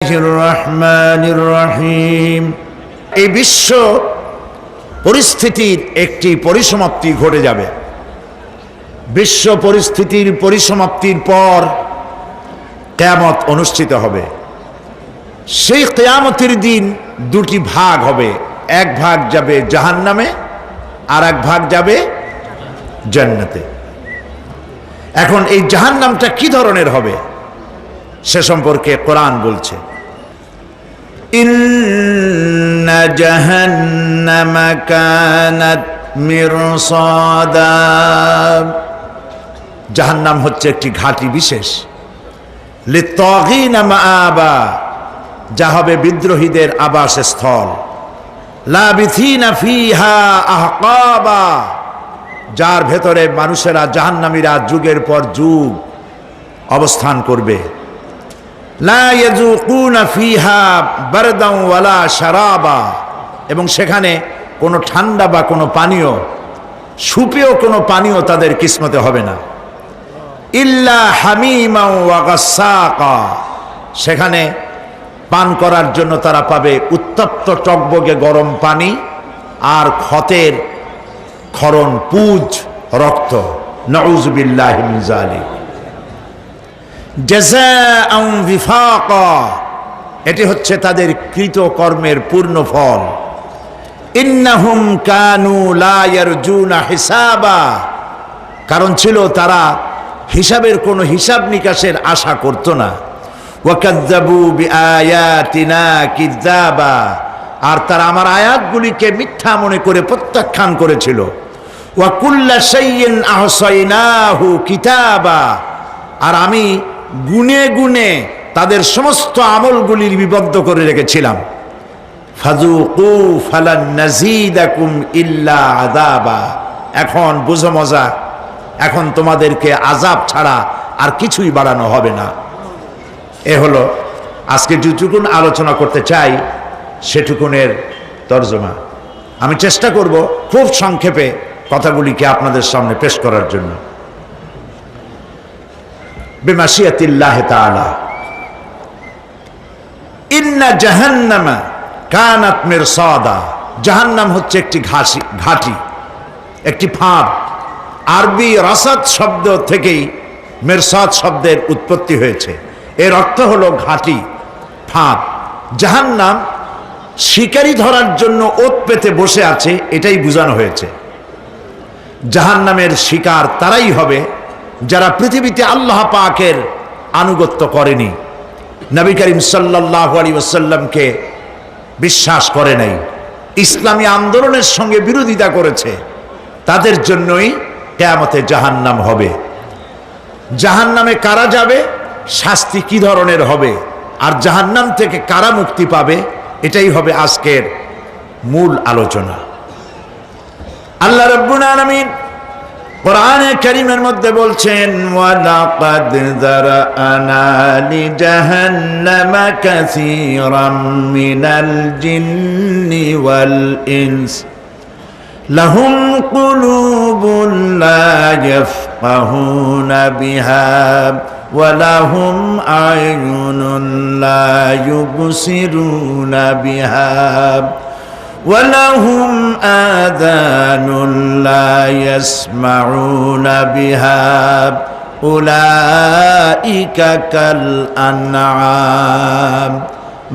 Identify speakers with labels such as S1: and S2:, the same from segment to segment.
S1: রহমানির রহিম। এই বিশ্ব পরিস্থিতির একটি পরিসমাপ্তি ঘটে যাবে। বিশ্ব পরিস্থিতির পরিসমাপ্তির পর কিয়ামত অনুষ্ঠিত হবে। সেই কিয়ামতের দিন দুটি ভাগ হবে, এক ভাগ যাবে জাহান্নামে আর এক ভাগ যাবে জান্নাতে। এখন এই জাহান্নামটা কি ধরনের হবে সে সম্পর্কে কোরআন বলছে, ইন্না জাহান্নামা কানাত মিরসাদা। জাহান্নাম হচ্ছে একটি ঘাঁটি বিশেষ, লিত্তাগিনা মাআবা, যা হবে বিদ্রোহীদের আবাসস্থল, লাবিথিনা ফিহা আহকাবা, যার ভেতরে মানুষেরা জাহান্নামীরা যুগের পর যুগ অবস্থান করবে। লা ইয়াযুকুনা ফিহা বারদান ওয়ালা শারাবা, এবং সেখানে কোনো ঠান্ডা বা কোনো পানীয়, সুপেয় কোনো পানীয় তাদের কিসমতে হবে না। ইল্লা হামিমা ওয়া গাসসাকা, সেখানে পান করার জন্য তারা পাবে উত্তপ্ত টকবগে গরম পানি আর ক্ষতের ক্ষরণ পুজ রক্ত। নাউযু বিল্লাহি মিন যালিক। জাযাআন বিফাকা, এটি হচ্ছে তাদের কৃত কর্মের পূর্ণ ফল। ইন্নাহুম কানু লা ইয়ারজুনা হিসাবা, কারণ ছিল তারা হিসাবের কোনো হিসাব নিকাশের আশা করত না। ওয়াকাযযাবু বিআয়াতিনা কিযাবা, আর তারা আমার আয়াতগুলিকে মিথ্যা মনে করে প্রত্যাখ্যান করেছিল। ওয়া কুল্লা শাইইন আহসাইনাহু কিতাবা, আর আমি গুনে গুনে তাদের সমস্ত আমলগুলি লিপিবদ্ধ করে রেখেছিলাম। ফাযুকু ফালান নাযীদাকুম ইল্লা আযাবা, এখন বুঝো মজা, এখন তোমাদেরকে আযাব ছাড়া আর কিছুই বাড়ানো হবে না। এ হলো আজকে যেটুকুন আলোচনা করতে চাই সেটুকুনের তর্জমা। আমি চেষ্টা করব খুব সংক্ষেপে কথাগুলিকে আপনাদের সামনে পেশ করার জন্য। বিমাশিয়াতিল্লাহি তাআলা। ইন্না জাহান্নামা কানাত মিরসাদা, জাহান্নাম হচ্ছে একটি ঘাঁটি, একটি ফাঁদ। আরবি রাসাদ শব্দ থেকেই মিরসাদ শব্দের উৎপত্তি হয়েছে। এর অর্থ হলো ঘাঁটি, ফাঁদ। জাহান্নাম শিকারি ধরার জন্য ওত পেতে বসে আছে, এটাই বোঝানো হয়েছে। জাহান্নামের শিকার তারাই হবে যারা পৃথিবীতে আল্লাহ পাকের আনুগত্য করেনি, নবী করিম সাল্লাল্লাহু আলাইহি ওয়াসাল্লামকে বিশ্বাস করে নাই, ইসলামী আন্দোলনের সঙ্গে বিরোধিতা করেছে, তাদের জন্যই কিয়ামতে জাহান্নাম হবে। জাহান্নামে কারা যাবে, শাস্তি কি ধরনের হবে, আর জাহান্নাম থেকে কারা মুক্তি পাবে, এটাই হবে আজকের মূল আলোচনা। আল্লাহ রাব্বুল আলামিন কোরআনে কারীমের মধ্যে বলছেন, ওয়ালাকাদ যারানা লিজাহান্নামা কাসীরাম মিনাল জিন্নি ওয়াল ইনস লাহুম কুলুবুন লা ইয়াফকাহুনা বিহা ওয়া লাহুম আ'য়ুনুন লা ইউবসিরুনা বিহা وَلَهُمْ آذَانٌ لَا يَسْمَعُونَ بِهَا أُولَئِكَ كَالْأَنْعَامِ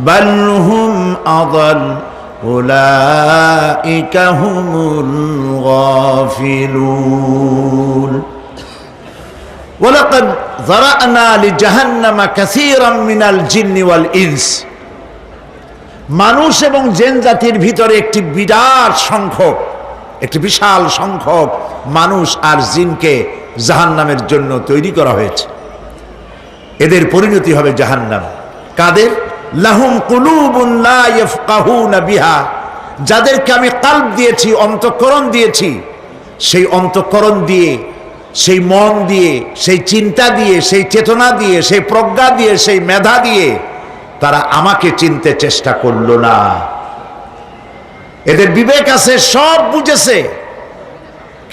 S1: بَلْ هُمْ أَضَلُّ أُولَئِكَ هُمُ الْغَافِلُونَ وَلَقَدْ ذَرَأْنَا لِجَهَنَّمَ كَثِيرًا مِنَ الْجِنِّ وَالْإِنسِ, মানুষ এবং জিন জাতির ভিতরে একটি বিশাল সংখ্যক মানুষ আর জিনকে জাহান্নামের জন্য তৈরি করা হয়েছে। এদের পরিণতি হবে জাহান্নাম। কাদের? লাহুম কুলুবুন লা ইয়াফকাহুনা বিহা, যাদেরকে আমি কালব দিয়েছি, অন্তঃকরণ দিয়েছি, সেই অন্তঃকরণ দিয়ে, সেই মন দিয়ে, সেই চিন্তা দিয়ে, সেই চেতনা দিয়ে, সেই প্রজ্ঞা দিয়ে, সেই মেধা দিয়ে তারা আমাকে চিনতে চেষ্টা করলো না। এদের বিবেক আছে, সব বুঝেছে,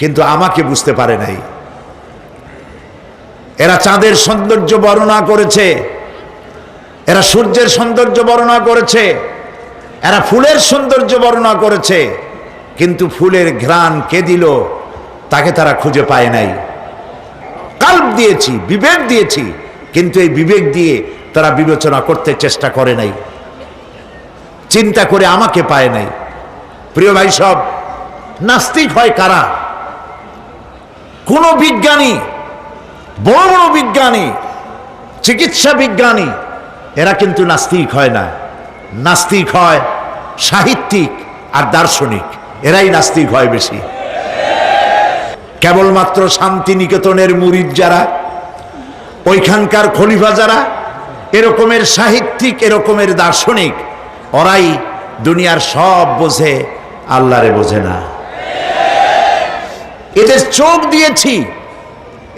S1: কিন্তু আমাকে বুঝতে পারে নাই। এরা চাঁদের সৌন্দর্য বর্ণনা করেছে, এরা সূর্যের সৌন্দর্য বর্ণনা করেছে, এরা ফুলের সৌন্দর্য বর্ণনা করেছে, কিন্তু ফুলের ঘ্রাণ কে দিল তাকে তারা খুঁজে পায় নাই। কাল্ব দিয়েছি, বিবেক দিয়েছি, কিন্তু এই বিবেক দিয়ে তারা বিবেচনা করতে চেষ্টা করে নাই, চিন্তা করে আমাকে পায় নাই। প্রিয় ভাই সব, নাস্তিক হয় কারা? কোন বিজ্ঞানী, বড় বড় বিজ্ঞানী, চিকিৎসা বিজ্ঞানী, এরা কিন্তু নাস্তিক হয় না। নাস্তিক হয় সাহিত্যিক আর দার্শনিক, এরাই নাস্তিক হয় বেশি। কেবলমাত্র শান্তিনিকেতনের মুরিদ যারা, ওইখানকার খলিফা যারা, এরকমের সাহিত্যিক, এরকমের দার্শনিক, ওরাই দুনিয়ার সব বোঝে, আল্লাহরে বোঝে না। এদের চোখ দিয়েছি,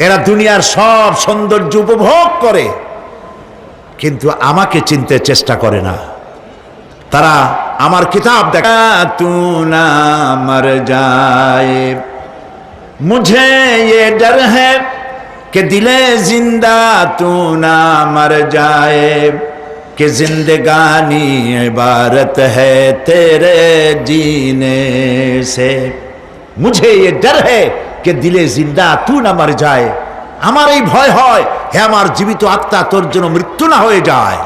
S1: এরা দুনিয়ার সব সৌন্দর্য উপভোগ করে, কিন্তু আমাকে চিনতে চেষ্টা করে না। তারা আমার কিতাব দেখা, তু না মর যায় মুঝে ये डर है कि दिले जिंदा तू ना मर जाए कि जिंदगानी इबारत है तेरे जीने से मुझे ये डर है कि दिले जिंदा तू ना मर जाए। আমার এই ভয় হয়, হে আমার জীবিত আত্মা, তোর জন্য মৃত্যু না হয়ে যায়।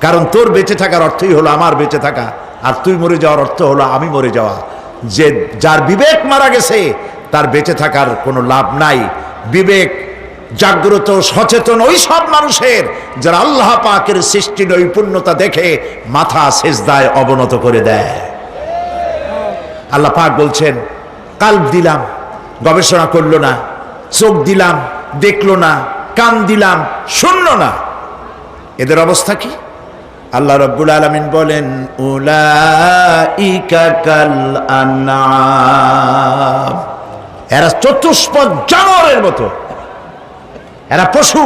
S1: কারণ তোর বেঁচে থাকার অর্থই হলো আমার বেঁচে থাকা, আর তুই মরে যাওয়ার অর্থ হলো আমি মরে যাওয়া। যে যার বিবেক মারা গেছে তার বেঁচে থাকার কোনো লাভ নাই। বিবেক জাগ্রত সচেতন ওই সব মানুষের যারা আল্লাহ পাকের সৃষ্টি নৈপুণ্যতা দেখে মাথা সেজদায় অবনত করে দেয়। আল্লাহ পাক বলছেন, কাল্ব দিলাম, গবেষণা করলো না, চোখ দিলাম, দেখলো না, কান দিলাম, শুনলো না। এদের অবস্থা কি? আল্লাহ রাব্বুল আলামিন বলেন, উলাইকা কাল আনআম, এরা চতুষ্পদ জানোয়ারের মতো, এরা পশু।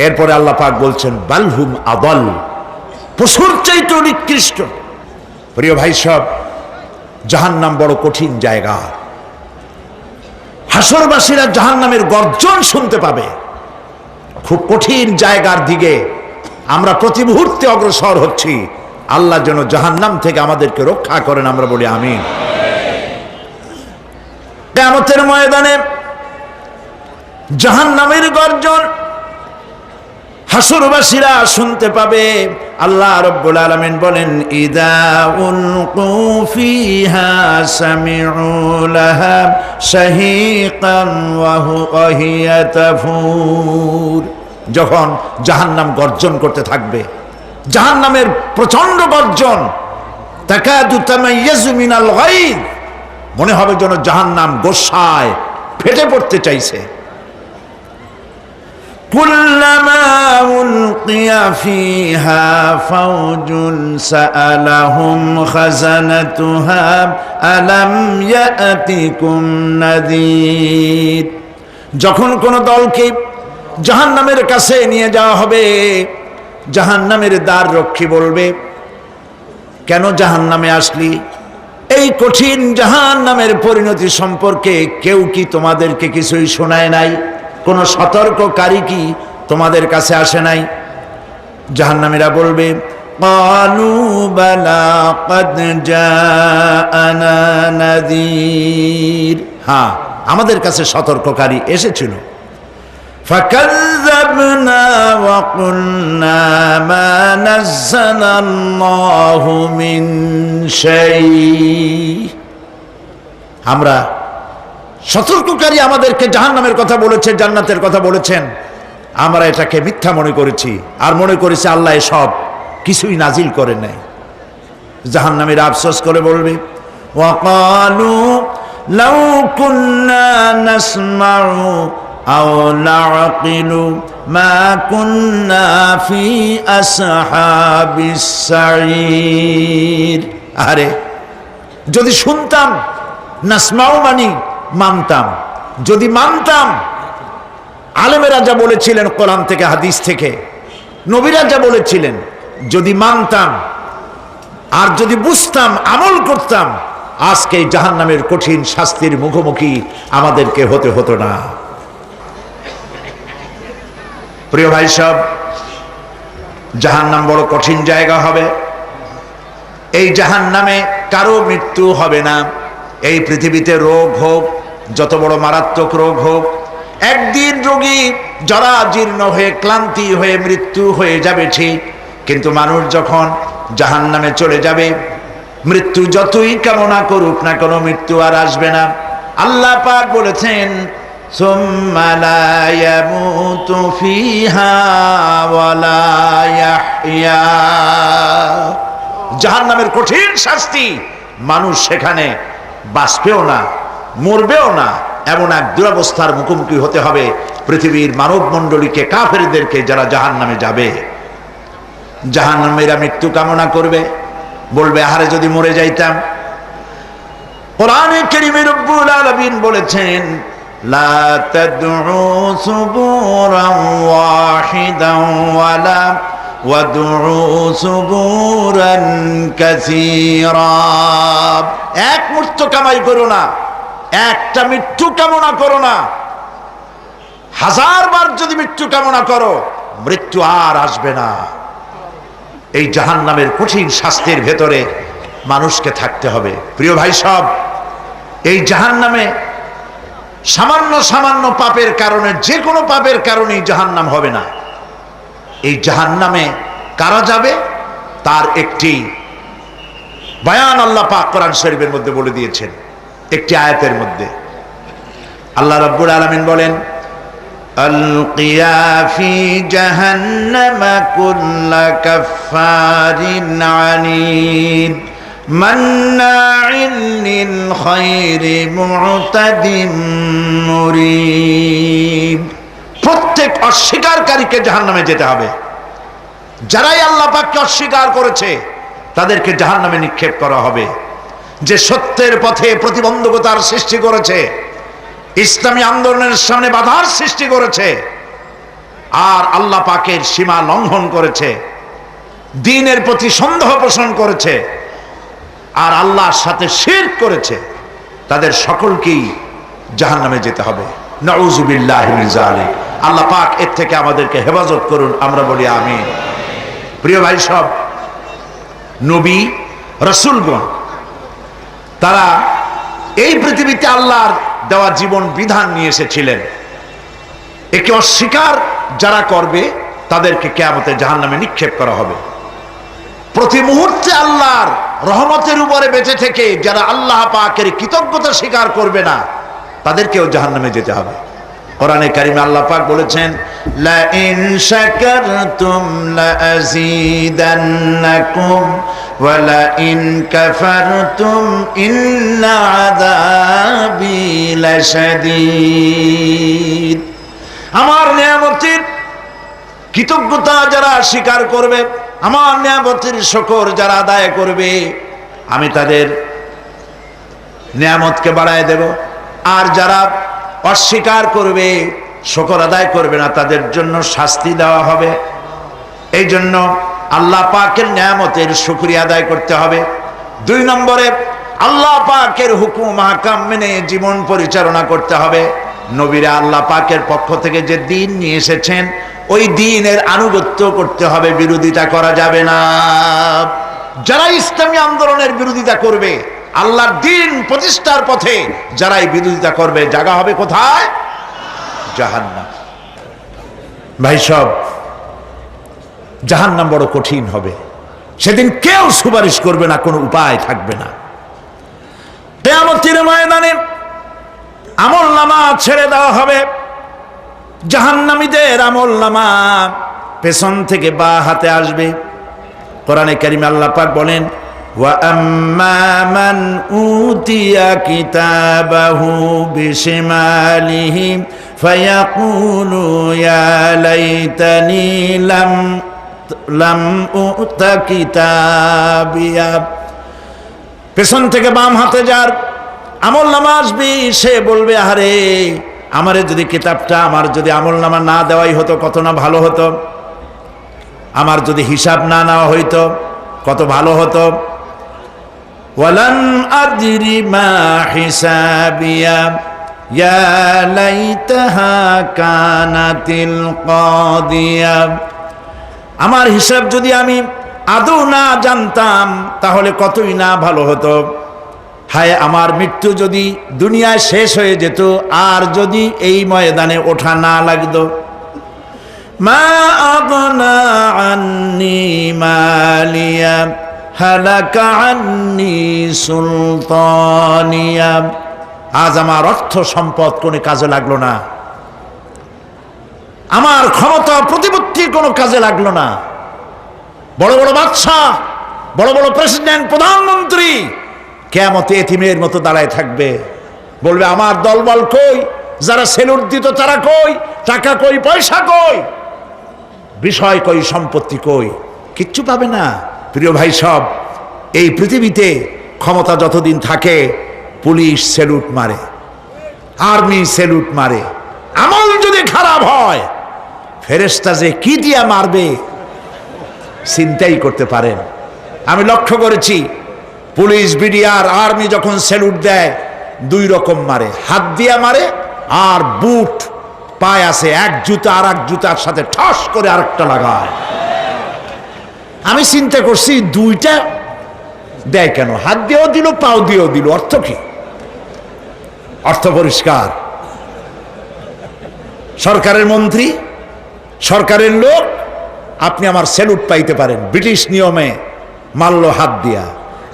S1: এরপরে আল্লাহ পাক বলছেন, বালহুম আদল, পশুর চাইতে নিকৃষ্ট। প্রিয় ভাই সব, জাহান্নাম বড় কঠিন জায়গা। হাসরবাসীরা জাহান্নামের গর্জন শুনতে পাবে। খুব কঠিন জায়গার দিকে আমরা প্রতি মুহূর্তে অগ্রসর হচ্ছি। আল্লাহ যেন জাহান্নাম থেকে আমাদেরকে রক্ষা করেন, আমরা বলি আমিন। কিয়ামতের ময়দানে জাহান্নামের গর্জন হাসরবাসীরা শুনতে পাবে। আল্লাহ রাব্বুল আলামিন বলেন, ইদা উলকু ফিহা সামিউ লাহা শাহীকান ওয়া হিয়া তাফুর, যখন জাহান্নাম গর্জন করতে থাকবে, জাহান্নামের প্রচন্ড গর্জন, তাকাদু তামাইয়াজু মিনাল গায়দ, মনে হবে যেন জাহান্নাম গোসায় ফেটে পড়তে চাইছে। কুল্লামা উলকিয়া ফিহা ফাওজুন সাআলাহুম খাজানাতুহা আলাম ইয়াতিকুম নাযীর, যখন কোন দলকে জাহান্নামের কাছে নিয়ে যাওয়া হবে, জাহান্নামের দ্বার রক্ষী বলবে, কেন জাহান্নামে আসলি? এই কঠিন জাহান্নামের পরিণতি সম্পর্কে কেউ কি তোমাদেরকে কিছুই শোনায় নাই? কোন সতর্ককারী কি তোমাদের কাছে আসে নাই? জাহান্নামীরা বলবে, ক্বালু বালা ক্বাদ জাআনা নাযীর, হ্যাঁ আমাদের কাছে সতর্ককারী এসেছিল। ফাকাযযাবনা ওয়া কুলনা মা নাযালাল্লাহু মিন শাই, আমরা সতর্ককারী আমাদেরকে জাহান্নামের কথা বলেছে, জান্নাতের কথা বলেছেন, আমরা এটাকে মিথ্যা মনে করেছি, আর মনে করেছি আল্লাহ সব কিছুই নাজিল করে নাই। জাহান্নামীরা আফসোস করে বলবে, ওয়াকালু লাউ কুন্না নাসমাউ আও নাআকিলু মা কুন্না ফি আসহাবিস সাঈর, আরে যদি শুনতাম, নাসমাউ মানি মানতাম, যদি মানতাম, আলেমেরা যা বলেছিলেন কোরআন থেকে হাদিস থেকে, নবীরা যা বলেছিলেন, যদি মানতাম আর যদি বুঝতাম, আমল করতাম, আজকে জাহান্নামের কঠিন শাস্তির মুখোমুখি আমাদেরকে হতে হতো না। প্রিয় ভাই সব, জাহান্নাম বড় কঠিন জায়গা হবে। এই জাহান্নামে কারো মৃত্যু হবে না। এই পৃথিবীতে রোগ হোক, যত বড় মারাত্মক রোগ হোক, একদিন রোগী জরাজীর্ণ হয়ে ক্লান্তি হয়ে মৃত্যু হয়ে যাবে ঠিক, কিন্তু মানুষ যখন জাহান্নামে চলে যাবে, মৃত্যু যতই কামনা করুক না কোনো মৃত্যু আর আসবে না। আল্লাহ পাক বলেছেন, সুম্মা লা ইয়ামুতু ফিহা ওয়া লা ইয়াহইয়া। জাহান্নামের কঠিন শাস্তি, মানুষ সেখানে বাঁচবেও না, মরবেও না, এমন এক দুরবস্থার মুখোমুখি হতে হবে পৃথিবীর মানব মণ্ডলীকে, কাফেরদেরকে, যারা জাহান্নামে যাবে। জাহান্নামীরা মৃত্যু কামনা করবে, বলবে আহারে যদি মরে যাইতাম। কোরআনে কারীমে রব্বুল আলামিন বলেছেন, লা তাদউ সুবুরান ওয়াহিদান ওয়ালা ওয়াদউ সুবুরান কাসীরা। এক মৃত্যু কামাই করো না, একটা মৃত্যু কামনা করো না। 1000 বার যদি মৃত্যু কামনা করো, মৃত্যু আর আসবে না। এই জাহান্নামের কঠিন শাস্তির ভেতরে মানুষকে থাকতে হবে। প্রিয় ভাই সব, এই জাহান্নামে সামান্য সামান্য পাপের কারণে, যে কোনো পাপের কারণেই জাহান্নাম হবে না। এই জাহান্নামে কারা যাবে তার একটি বয়ান আল্লাহ পাক কোরআন শরীফের মধ্যে বলে দিয়েছেন। একটি আয়াতের মধ্যে আল্লাহ রাব্বুল আলামিন বলেন, আলকিয়া ফি জাহান্নামা কুল্লা কাফফারিন আনিদ মান্নাইন লিল খায়রি মু'তাদিম মুরিব। প্রত্যেক অস্বীকারীকে জাহান্নামে যেতে হবে। যারাই আল্লাহ পাককে অস্বীকার করেছে তাদেরকে জাহান্নামে নিক্ষেপ করা হবে। যে সত্যের পথে প্রতিবন্ধকতার সৃষ্টি করেছে, ইসলামী আন্দোলনের সামনে বাধার সৃষ্টি করেছে, আর আল্লাহ পাকের সীমা লঙ্ঘন করেছে, দ্বীনের প্রতি সন্দেহ পোষণ করেছে, আর আল্লাহর সাথে শিরক করেছে, তাদের সকলকেই জাহান্নামে যেতে হবে। নাউযুবিল্লাহি মিন যালিক। আল্লাহ পাক এর থেকে আমাদেরকে হেফাজত করুন, আমরা বলি আমিন। প্রিয় ভাই সব, নবী রাসূলগণ তারা এই পৃথিবীতে আল্লাহর দেওয়া জীবন বিধান নিয়ে এসেছিলেন। একে অস্বীকার যারা করবে তাদেরকে কিয়ামতে জাহান্নামে নিক্ষেপ করা হবে। প্রতি মুহূর্তে আল্লাহর রহমতের উপরে বেঁচে থেকে যারা আল্লাহ পাকের কৃতজ্ঞতা স্বীকার করবে না, তাদেরকেও জাহান্নামে যেতে হবে। কোরআনে কারিমে আল্লাহ পাক বলেছেন, লা ইন শাকারতুম লা আযীদান্নাকুম ওয়া লা ইন কাফারতুম ইন্না আযাবি লাশাদীদ। আমার নিয়ামতের কৃতজ্ঞতা যারা স্বীকার করবে, আমার নিয়ামতের শুকর যারা আদায় করবে, আমি তাদের নিয়ামতকে বাড়ায় দেব। আর যারা অস্বীকার করবে, শুকর আদায় করবে না, তাদের জন্য শাস্তি দেওয়া হবে। এই জন্য আল্লাহ পাকের নিয়ামতের শুকরিয়া আদায় করতে হবে। 2 নম্বরে আল্লাহ পাকের হুকুম আহকাম মেনে জীবন পরিচালনা করতে হবে। নবীরা আল্লাহ পাকের পক্ষ থেকে যে দ্বীন নিয়ে এসেছেন, ওই দ্বীনের আনুগত্য করতে হবে, বিরোধিতা করা যাবে না। যারা ইসলামী আন্দোলনের বিরোধিতা করবে, আল্লাহর দ্বীন প্রতিষ্ঠার পথে যারাই বিরোধিতা করবে, জায়গা হবে কোথায়? জাহান্নাম। ভাই সব, জাহান্নাম বড় কঠিন হবে। সেদিন কেউ সুপারিশ করবে না, কোনো উপায় থাকবে না। কিয়ামতের ময়দানে আমলনামা ছেড়ে দেওয়া হবে। জাহান্নামীদের আমলনামা পেছন থেকে বা হাতে আসবে। কোরআনে কারিমে আল্লাহ পাক বলেন, ওয়া আম্মা মান উতিয়া কিতাবাহু বিশিমালিহি ফায়াকুলু ইয়া লাইতানি লাম উতা কিতাবিয়া। পেছন থেকে বাম হাতে যার আমলনামা আসবে, সে বলবে, আরে আমারে যদি কিতাবটা, আমার যদি আমলনামা না দেওয়াই হতো কত না ভালো হতো, আমার যদি হিসাব না নেওয়া হইতো কত ভালো হতো। ওয়ালান আদরি মা হিসাবিয়া ইয়া লাইতাহা কানাতিল কাদিয়া। আমার হিসাব যদি আমি আদৌ না জানতাম তাহলে কতই না ভালো হতো। হায় আমার মৃত্যু যদি দুনিয়ায় শেষ হয়ে যেত, আর যদি এই ময়দানে ওঠা না লাগতো। মা আগনা আন্নি মালিয়া হালাকা আন্নি সুলতানিয়া। আজ আমার অর্থ সম্পদ কোনো কাজে লাগলো না, আমার ক্ষমতা প্রতিপত্তি কোনো কাজে লাগলো না। বড় বড় বাদশাহ, বড় বড় প্রেসিডেন্ট, প্রধানমন্ত্রী কিয়ামতে এতিমের মতো দাঁড়ায় থাকবে, বলবে আমার দলবল কই, যারা সেলুট দিত তারা কই, টাকা কই, পয়সা কই, বিষয় কই, সম্পত্তি কই, কিচ্ছু পাবে না। প্রিয় ভাই সব, এই পৃথিবীতে ক্ষমতা যতদিন থাকে পুলিশ সেলুট মারে, আর্মি সেলুট মারে। আমল যদি খারাপ হয় ফেরেশতা যে কি দিয়া মারবে চিন্তাই করতে পারেন। আমি লক্ষ্য করেছি পুলিশ, বিডিআর, আর্মি যখন সেলুট দেয় দুই রকম মারে, হাত দিয়া মারে আর বুট পায় আছে, এক জুতা আর এক জুতার সাথে ঠাস করে আরেকটা লাগায়। আমি চিন্তা করছি দুইটা দেয় কেন, হাত দিয়েও দিল পাও দিয়েও দিল, অর্থ কি? অর্থ পরিষ্কার। সরকারের মন্ত্রী, সরকারের লোক, আপনি আমার সেলুট পাইতে পারেন, ব্রিটিশ নিয়মে মারল হাত দিয়া,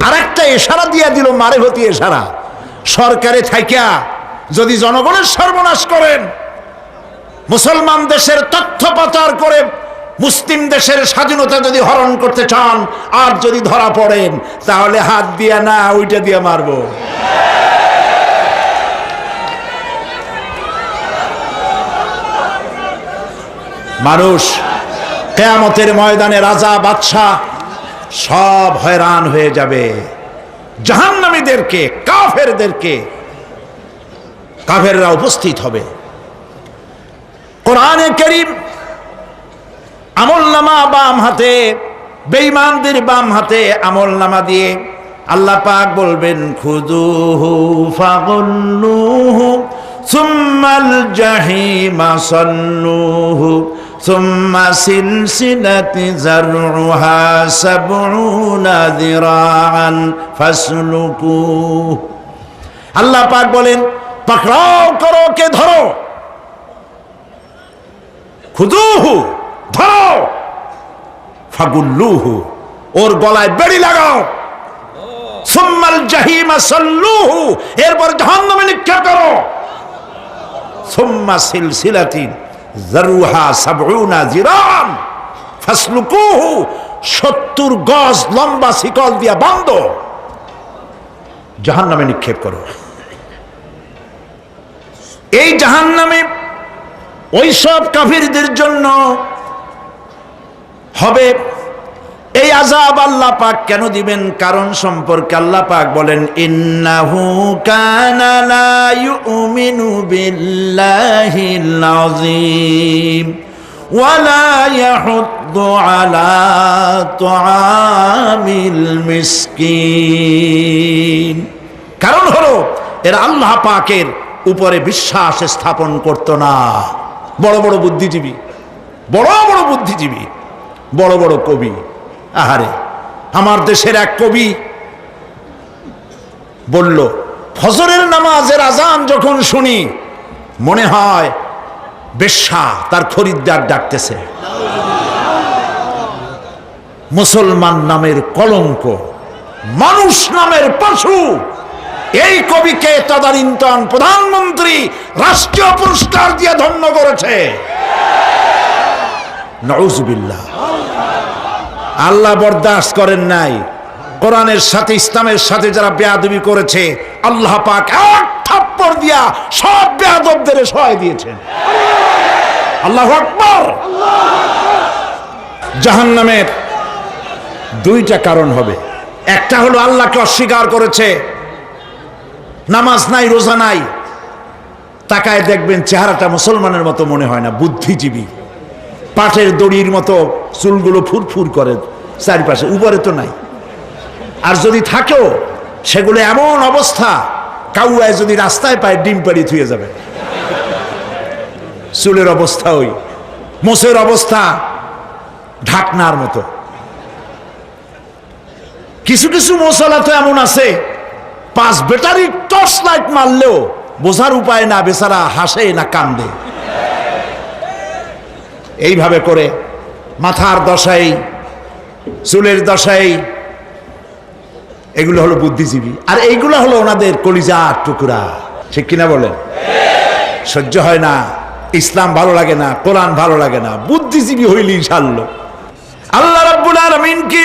S1: আর একটা ইশারা দিয়া দিল, মারে হতি ইশারা। সরকারে থাইকা যদি জনগণের সর্বনাশ করেন, মুসলমান দেশের তথ্য পাচার করে মুসলিম দেশের স্বাধীনতা যদি হরণ করতে চান, আর যদি ধরা পড়েন তাহলে হাত দিয়া না ওইটা দিয়ে মারবো। মানুষ কিয়ামতের ময়দানে রাজা বাদশাহ সব হয়রান হয়ে যাবে। জাহান্নামীদেরকে, কাফেরদেরকে, কাফেররা উপস্থিত হবে। কোরআনে কারীম আমলনামা বাম হাতে, বেঈমানদের বাম হাতে আমলনামা দিয়ে আল্লাহ পাক বলবেন খুযুহু ফাগুল্লুহু সুম্মাল জাহিমা সাল্লুহু সুম্মা সিলসিলাতি যারউহা সাবউনা যিরাআন ফাসলুকুহু। আল্লাহ পাক বলেন পাকড়াও করো, কে ধরো, খুযুহু ধরো, ফাগুল্লুহু ওর গলায় বেড়ি লাগাও, সুম্মাল জাহিমা সাল্লুহু এরপর জাহান্নামে নিক্ষেপ করো, সুম্মা সিলসিলাতিন যারউহা সাবউনা যিরাআন ফাসলুকুহু 70 গজ লম্বা শিকল দিয়া বাঁধো, জাহান্নামে নিক্ষেপ করো। এই জাহান্নামে ওই সব কাফিরদের জন্য হবে। এই আযাব আল্লাহ পাক কেন দিবেন, কারণ সম্পর্কে আল্লাহ পাক বলেন ইন্নাহু কানা লা ইউমিনু বিল্লাহিল আযীম ওয়া লা ইয়াহুদ্দু আলা তুআমিল মিসকিন। কারণ হলো এরা আল্লাহ পাকের উপরে বিশ্বাস স্থাপন করত না। বড় বড় বুদ্ধিজীবী, বড় বড় বুদ্ধিজীবী, বড় বড় কবি, আহারে আমার দেশের এক কবি বলল ফজরের নামাজের আজান যখন শুনি মনে হয় বেশ্যা তার খরিদ্দার ডাকতেছে। মুসলমান নামের কলঙ্ক, মানুষ নামের পশু। এই কবিকে তদানীন্তন প্রধানমন্ত্রী রাষ্ট্রীয় পুরস্কার দিয়ে ধন্য করেছে। নাউযুবিল্লাহ। আল্লাহ বরদাস্ত করেন নাই। কোরআনের সাথে ইসলামের সাথে যারা বেয়াদবি করেছে আল্লাহ পাক এক থাপ্পড় দিয়া সব বেয়াদবদের সহায় দিয়েছেন। আল্লাহু আকবার। জাহান্নামের দুইটা কারণ হবে। একটা হলো আল্লাহকে অস্বীকার করেছে, নামাজ নাই, রোজা নাই, তাকায় দেখবেন চেহারাটা মুসলমানের মতো মনে হয় না, বুদ্ধিজীবী, পাটের দড়ির মতো চুলগুলো ফুরফুর করে চারিপাশে, উপরে তো নাই। আর যদি থাকেও সেগুলো এমন অবস্থা, কাউয়ায় যদি রাস্তায় পায় ডিম পাড়ি থুয়ে যাবে। চুলের অবস্থা ওই, মোষের অবস্থা ঢাকনার মতো। কিছু কিছু মশলা তো এমন আছে 5 ব্যাটারি টর্চ লাইট মারলেও বোঝার উপায় না, বেচারা হাসে না কান্দে। এইভাবে করে মাথার দশাই, চুলের দশাই, এগুলো হলো বুদ্ধিজীবী। আর এইগুলো হলো ওনাদের কলিজার টুকরা। ঠিক কিনা বলেন? সহ্য হয় না, ইসলাম ভালো লাগে না, কোরআন ভালো লাগে না, বুদ্ধিজীবী হইলি ইনশাআল্লাহ। আল্লাহ রাব্বুল আলামিন কি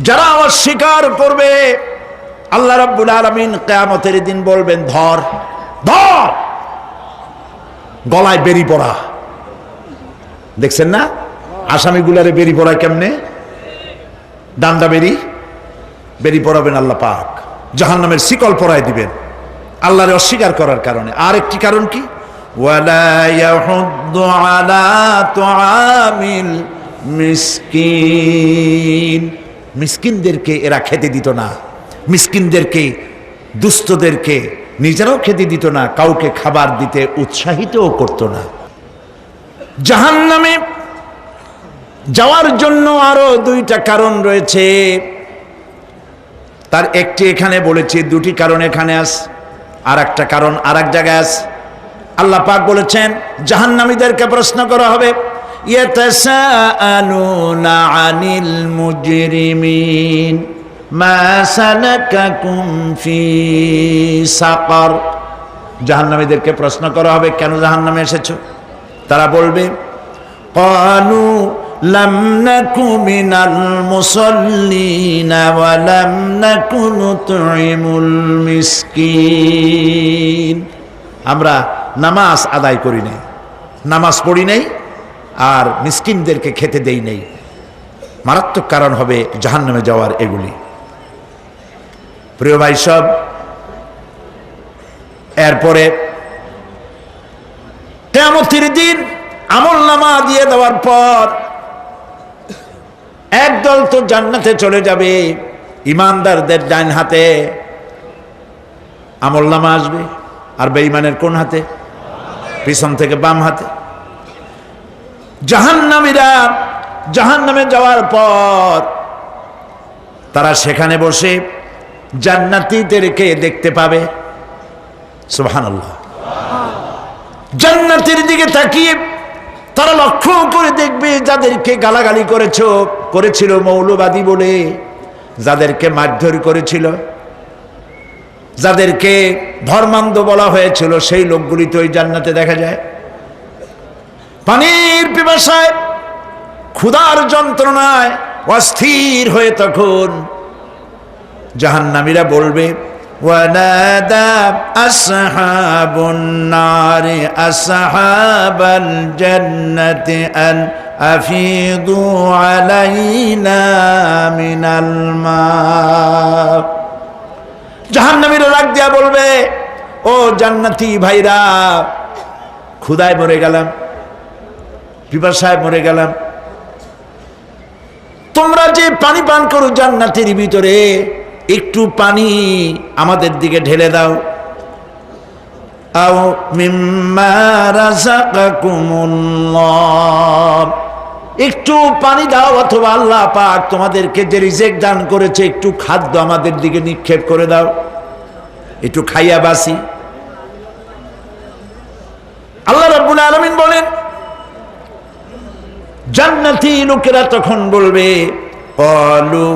S1: যারা অস্বীকার করবে, আল্লাহ রাব্বুল আলামিন কিয়ামতের দিন বলবেন, ধর ধর, গলায় বেরি পড়া। দেখছেন না আসামিগুলারে বেরি পড়ায় কেমনে? ডান্ডা বেরি পড়াবেন আল্লাহ পাক, জাহান্নামের শিকল পরায় দিবেন আল্লাহরে অস্বীকার করার কারণে। আর একটি কারণ কি? ওয়ালা ইয়াহুদ্দু আলা তুআমিল মিসকিন, মিসকিনদেরকে এরা খেতে দিত না, মিসকিনদেরকে, দুস্থদেরকে নিজেরাও খেতে দিত না, কাউকে খাবার দিতে উৎসাহিতও করত না। জাহান্নামে যাওয়ার জন্য আরো 2টা কারণ রয়েছে, তার একটি এখানে বলেছি, 2টি কারণ এখানে আছে, আর একটা কারণ আর এক জায়গায় আছে। আল্লাহ পাক বলেছেন জাহান্নামীদেরকে প্রশ্ন করা হবে, ইয়াতাসাআলুনা আনিল মুজরিমিন মা সালাকাকুম ফি সাকার। জাহান্নামীদেরকে প্রশ্ন করা হবে, কেন জাহান্নামে এসেছো? তারা বলবে, ক্বালু লাম নাকু মিনাল মুসাল্লিনা ওয়া লাম নাকু নুতঈমুল মিসকিন। আমরা নামাজ আদায় করি নাই, নামাজ পড়ি নাই, আর মিসকিনদেরকে খেতে দেই নাই। মারাত্মক কারণ হবে জাহান্নামে যাওয়ার এগুলি। প্রিয় ভাই সব, এরপরে কিয়ামতের দিন আমলনামা দিয়ে দেওয়ার পর একদল তো জান্নাতে চলে যাবে, ইমানদারদের ডান হাতে আমলনামা আসবে, আর বেঈমানের কোন হাতে? পিছন থেকে বাম হাতে। জাহান্নামীরা জাহান্নামে যাওয়ার পর তারা সেখানে বসে জান্নাতীদেরকে দেখতে পাবে। সুবহানাল্লাহ। জান্নাতের দিকে তাকিয়ে তারা লক্ষ্য করে দেখবে যাদেরকে গালাগালি করেছিল মৌলবাদী বলে, যাদেরকে মারধর করেছিল, যাদেরকে ধর্মান্ধ বলা হয়েছিল, সেই লোকগুলি তো ওই জান্নাতে দেখা যায়। পানির পিপাসায়, ক্ষুধার যন্ত্রণায় অস্থির হয়ে তখন জাহান্নামীরা বলবে, ওয়ানাদা আসহাবুন নারি আসহাবাল জান্নাতি আন আফিদু আলাইনা মিনাল মা। জাহান্নামীরা রাগ দিয়া বলবে, ও জান্নাতি ভাইরা, ক্ষুধায় মরে গেলাম, পিপাসায় মরে গেলাম, তোমরা যে পানি পান করো জান্নাতের ভিতরে, একটু পানি আমাদের দিকে ঢেলে দাও। আও মিম্মা রাযাকাকুমুল্লাহ, একটু পানি দাও, অথবা আল্লাহ পাক তোমাদেরকে যে রিজিক দান করেছে একটু খাদ্য আমাদের দিকে নিক্ষেপ করে দাও, একটু খাইয়া বাসি। আল্লাহ রাব্বুল আলামিন বলেন, জান্নাতি লোকেরা তখন বলবে, ক্বালু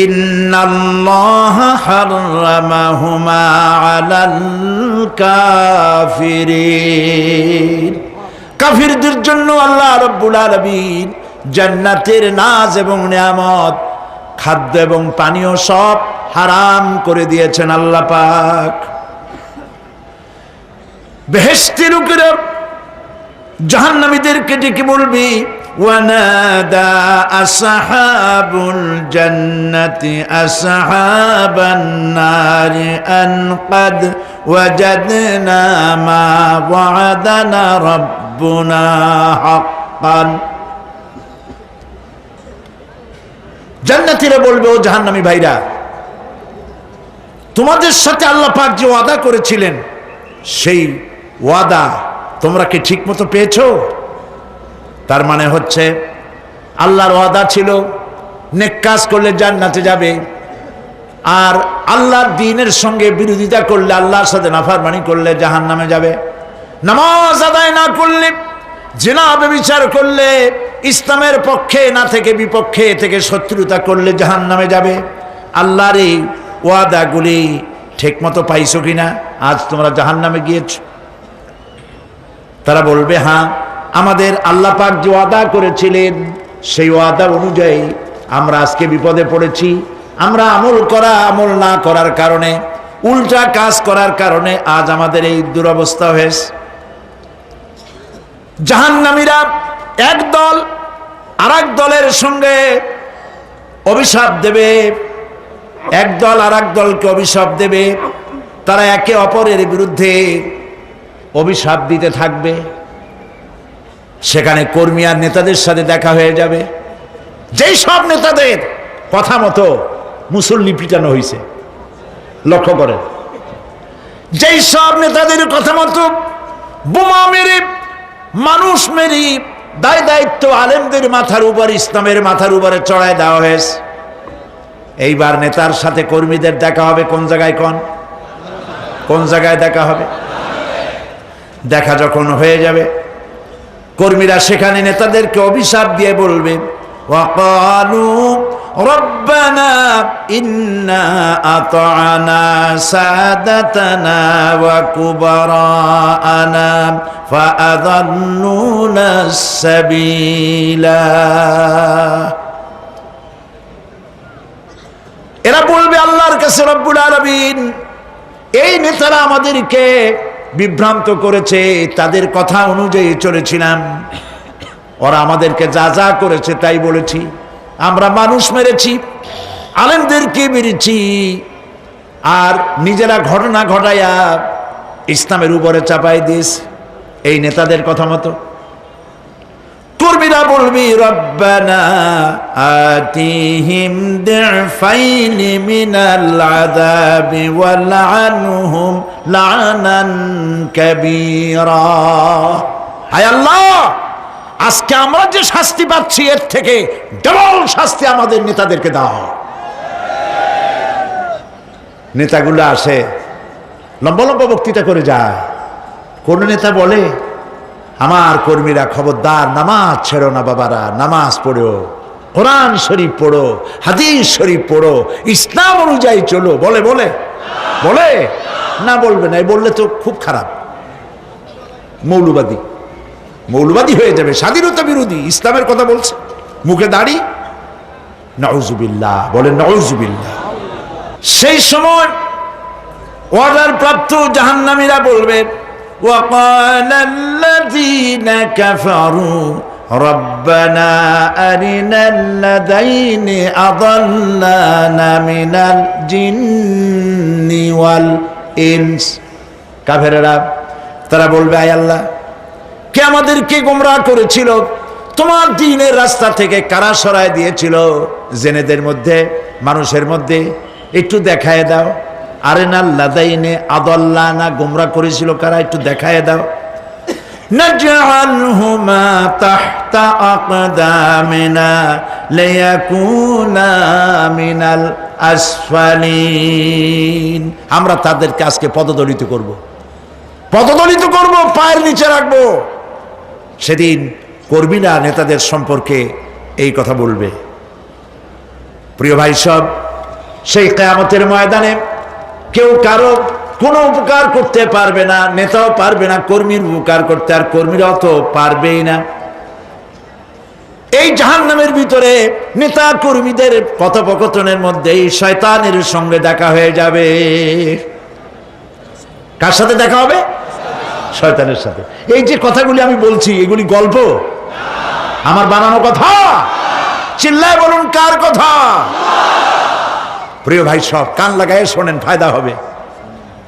S1: ইন্নাল্লাহা হাররামাহুমা আলাল কাফিরিন। কাফিরদের জন্য আল্লাহ রাব্বুল আলামিন জান্নাতের নাজ এবং নিয়ামত, খাদ্য এবং পানীয় সব হারাম করে দিয়েছেন আল্লাহ পাক। বেহেশতি লোকেরা জাহান্নামীদেরকে ডেকে বলবি, ওয়ানাদা আসহাবুল জান্নাতি আসহাবান নারি আন ক্বাদ ওয়াজাদনা মা ওয়া'দানা রাব্বুনা হাক্কান। জান্নাতীরা বলবে, ও জাহান্নামী ভাইরা, তোমাদের সাথে আল্লাহ পাক যে ওয়াদা করেছিলেন সেই ওয়াদা তোমরা কি ঠিক মতো পেয়েছো? তার মানে হচ্ছে আল্লাহর ওয়াদা ছিল নেক কাজ করলে জান্নাতে যাবে, আর আল্লাহর দ্বীনের সঙ্গে বিরোধিতা করলে, আল্লাহর সাথে নাফরমানি করলে জাহান্নামে যাবে। নামাজ আদায় না করলে, জিনা ব্যভিচার করলে, ইসলামের পক্ষে না থেকে বিপক্ষে থেকে শত্রুতা করলে জাহান্নামে যাবে। আল্লাহর এই ওয়াদাগুলি ঠিকমতো পাইছো কিনা? আজ তোমরা জাহান্নামে গিয়েছ। তারা বলবে, হ্যাঁ, আমাদের আল্লাহ পাক যে ওয়াদা করেছিলেন সেই ওয়াদা অনুযায়ী আমরা আজকে বিপদে পড়েছি। আমরা আমল না করার কারণে, উল্টা কাজ করার কারণে আজ আমাদের এই দুরবস্থা হয়েছে। জাহান্নামীরা এক দল আরেক দলের সঙ্গে অভিশাপ দেবে, এক দল আরেক দলকে অভিশাপ দেবে। তারা একে অপরের বিরুদ্ধে অভিশাপ দিতে থাকবে। সেখানে কর্মী আর নেতাদের সাথে দেখা হয়ে যাবে। যেই সব নেতাদের কথা মতো মুসল্লি পিটানো হয়েছে, লক্ষ্য করেন, যেই সব নেতাদের কথা মতো বোমা মেরে, মানুষ মেরে দায় দায়িত্ব আলেমদের মাথার উপর, ইসলামের মাথার উপরে চড়ায় দেওয়া হয়েছে। এইবার নেতার সাথে কর্মীদের দেখা হবে কোন জায়গায়? কোন জায়গায় দেখা হবে? দেখা যখন হয়ে যাবে, কর্মীরা সেখানে নেতাদেরকে অভিশাপ দিয়ে বলবে, ওয়াকালু রব্বানা ইন্না আতা'না সাদাতানা ওয়া কুবারানা ফাআযাল্লুনা সাবিলা। এরা বলবে আল্লাহর কাছে, রব্বুল আলামিন, এই নেতারা আমাদেরকে বিভ্রান্ত করেছে, তাদের কথা অনুযায়ী চলেছিলাম, ওরা আমাদেরকে যা যা করেছে তাই বলেছি। আমরা মানুষ মেরেছি, আলেমদেরকে মেরেছি, আর নিজেরা ঘটনা ঘটাইয়া ইসলামের উপরে চাপাই দিয়েছি এই নেতাদের কথা মতো। কর্মীরা বলবি, রব্বানা আতিহিম দিফাইনি মিনাল আযাবি ওয়ালআনহুম লা'নান কাবীরা। হায় আল্লাহ, আজকে আমরা যে শাস্তি পাচ্ছি এর থেকে ডবল শাস্তি আমাদের নেতাদেরকে দাও। নেতাগুলো আসে, লম্বা লম্বা বক্তৃতা করে যায়। কোন নেতা বলে, আমার কর্মীরা খবরদার, নামাজ ছেড়ো না বাবারা, নামাজ পড়ো, কোরআন শরীফ পড়ো, হাদিস শরীফ পড়ো, ইসলাম অনুযায়ী চলো। বলে বলে বলে না, বলবে না। বললে তো খুব খারাপ, মৌলবাদী হয়ে যাবে, স্বাধীনতা বিরোধী। ইসলামের কথা বলছে, মুখে দাড়ি, নাউজুবিল্লাহ, বলেন নাউজুবিল্লাহ। সেই সময় অর্ডার প্রাপ্ত জাহান্নামীরা বলবে, وقال الذين كفروا ربنا أرنا الذين أضلانا من الجن والإنس। কাফেররা তারা বলবে, আয় আল্লাহ, কে আমাদেরকে গোমরাহ করেছিল, তোমার দ্বীনের রাস্তা থেকে কারা সরায় দিয়েছিল, জেনেদের মধ্যে, মানুষের মধ্যে একটু দেখায় দাও। আরেনাল লাদাইনে আদাল্লানা, গোমরাহ করেছিল কারা, একটু দেখায় দাও। নাজআলহুমা তাহতা আকদামিনা লিয়াকুনা মিনাল আসফালিন। আমরা তাদেরকে আজকে পদদলিত করব, পায়ের নিচে রাখবো। সেদিন কর্মীরা নেতাদের সম্পর্কে এই কথা বলবে। প্রিয় ভাই সব, সেই কিয়ামতের ময়দানে কেউ কারো কোনো উপকার করতে পারবে না, নেতাও পারবে না কর্মীর উপকার করতে, আর কর্মীরাও তো পারবেই না। এই জাহান্নামের ভিতরে নেতা কর্মীদের কথোপকথনের মধ্যেই শয়তানের সঙ্গে দেখা হয়ে যাবে। কার সাথে দেখা হবে? শয়তানের সাথে। এই যে কথাগুলি আমি বলছি, এগুলি গল্প, আমার বানানো কথা? চিল্লায় বলুন, কার কথা? প্রিয় ভাই সব, কান লাগায় শোনেন, ফায়দা হবে।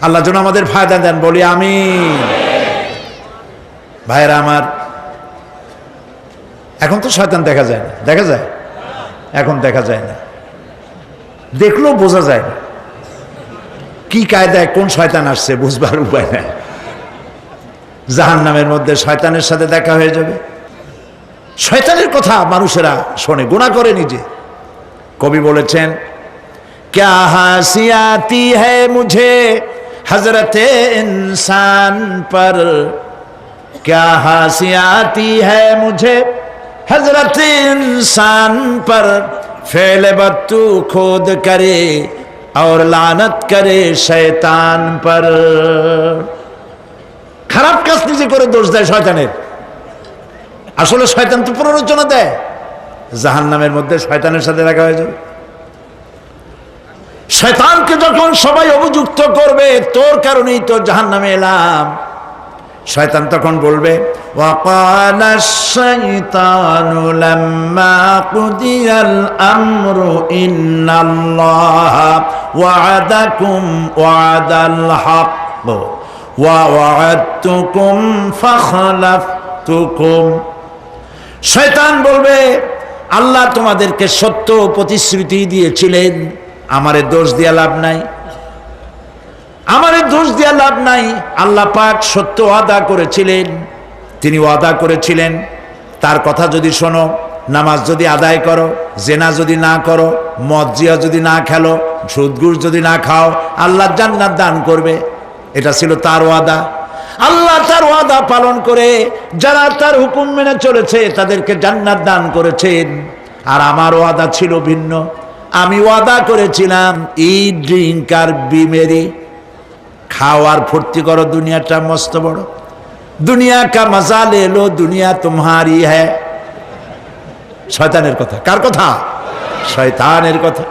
S1: আল্লাহ যেন আমাদের ফায়দা দেন, বলি আমিন। ভাইরা আমার, এখন তো শয়তান দেখা যায় না, দেখা যায়? এখন দেখা যায় না, দেখলেও বোঝা যায় না কি কায়দায় কোন শয়তান আসছে, বুঝবার উপায় নাই। জাহান্নামের মধ্যে শয়তানের সাথে দেখা হয়ে যাবে। শয়তানের কথা মানুষেরা শোনে, গুনাহ করে নিজে। কবি বলেছেন, क्या हंसी आती है मुझे हजरत इंसान पर, क्या हंसी आती है मुझे हजरत इंसान पर, फेल बत्तू खुद करे और लानत करे शैतान पर। খারাপ কাজ নিজে করে দোষ দেয় শয়তানের। আসলে শয়তান তো প্ররোচনা দেয়, জাহান্নামের মধ্যে শয়তানের সাথে রাখা হয়ে যাবে। শয়তানকে যখন সবাই অভিযুক্ত করবে, তোর কারণেই তো জাহান্নামে এলাম, শয়তান তখন বলবে, ওয়াকালা শাইতানু লাম্মা কুদিয়াল আমরু ইন্নাল্লাহা ওয়া'আদাকুম ওয়া'দাল হক ওয়া ওয়া'আদতুকুম ফাখলাফতুকুম। শয়তান বলবে, আল্লাহ তোমাদেরকে সত্য প্রতিশ্রুতি দিয়েছিলেন, আমারে দোষ দিয়া লাভ নাই, আমারে দোষ দিয়া লাভ নাই। আল্লাহ পাক সত্য ওয়াদা করেছিলেন, তিনি ওয়াদা করেছিলেন তার কথা যদি শোনো, নামাজ যদি আদায় করো, জেনা যদি না করো, মদ জিয়া যদি না খেলো, সুদ ঘুষ যদি না খাও, আল্লাহ জান্নাত দান করবে। এটা ছিল তার ওয়াদা। আল্লাহ তার ওয়াদা পালন করে যারা তার হুকুম মেনে চলেছে তাদেরকে জান্নাত দান করেছেন। আর আমার ওয়াদা ছিল ভিন্ন। আমি ওয়াদা করেছিলাম, ইট ড্রিঙ্ক আর বি মেরি, খাওয়ার ফুর্তি করো, দুনিয়াটা মস্ত বড়, দুনিয়া কা মজা লে লো, দুনিয়া তোমারি হ্যায়। শয়তানের কথা। কার কথা? শয়তানের কথা।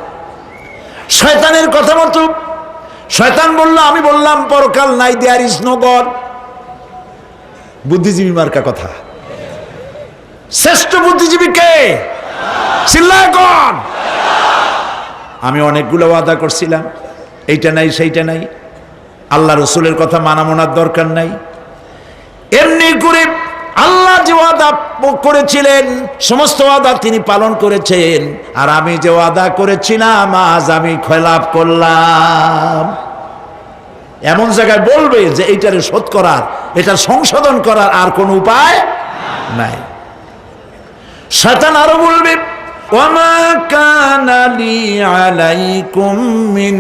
S1: শয়তানের কথা মতো শয়তান বলল, আমি বললাম পরকাল নাই, দেয়ার ইজ নো গড। বুদ্ধিজীবী মার্কা কথা। শ্রেষ্ঠ বুদ্ধিজীবী কে? চিল্লায় কোন? আমি অনেকগুলো ওয়াদা করছিলাম, এইটা নাই সেইটা নাই, আল্লাহ রসুলের কথা মানা মনার দরকার নাই। এমনি করে আল্লাহ যে ওয়াদা করেছিলেন সমস্ত ওয়াদা তিনি পালন করেছেন, আর আমি যে ওয়াদা করেছিলাম আজ আমি খেলাফ করলাম। এমন জায়গায় বলবে যে এইটারে শোধ করার, এটার সংশোধন করার আর কোনো উপায় নাই। শয়তান আরো বলবে, ওয়ামা কানা লি আলাইকুম মিন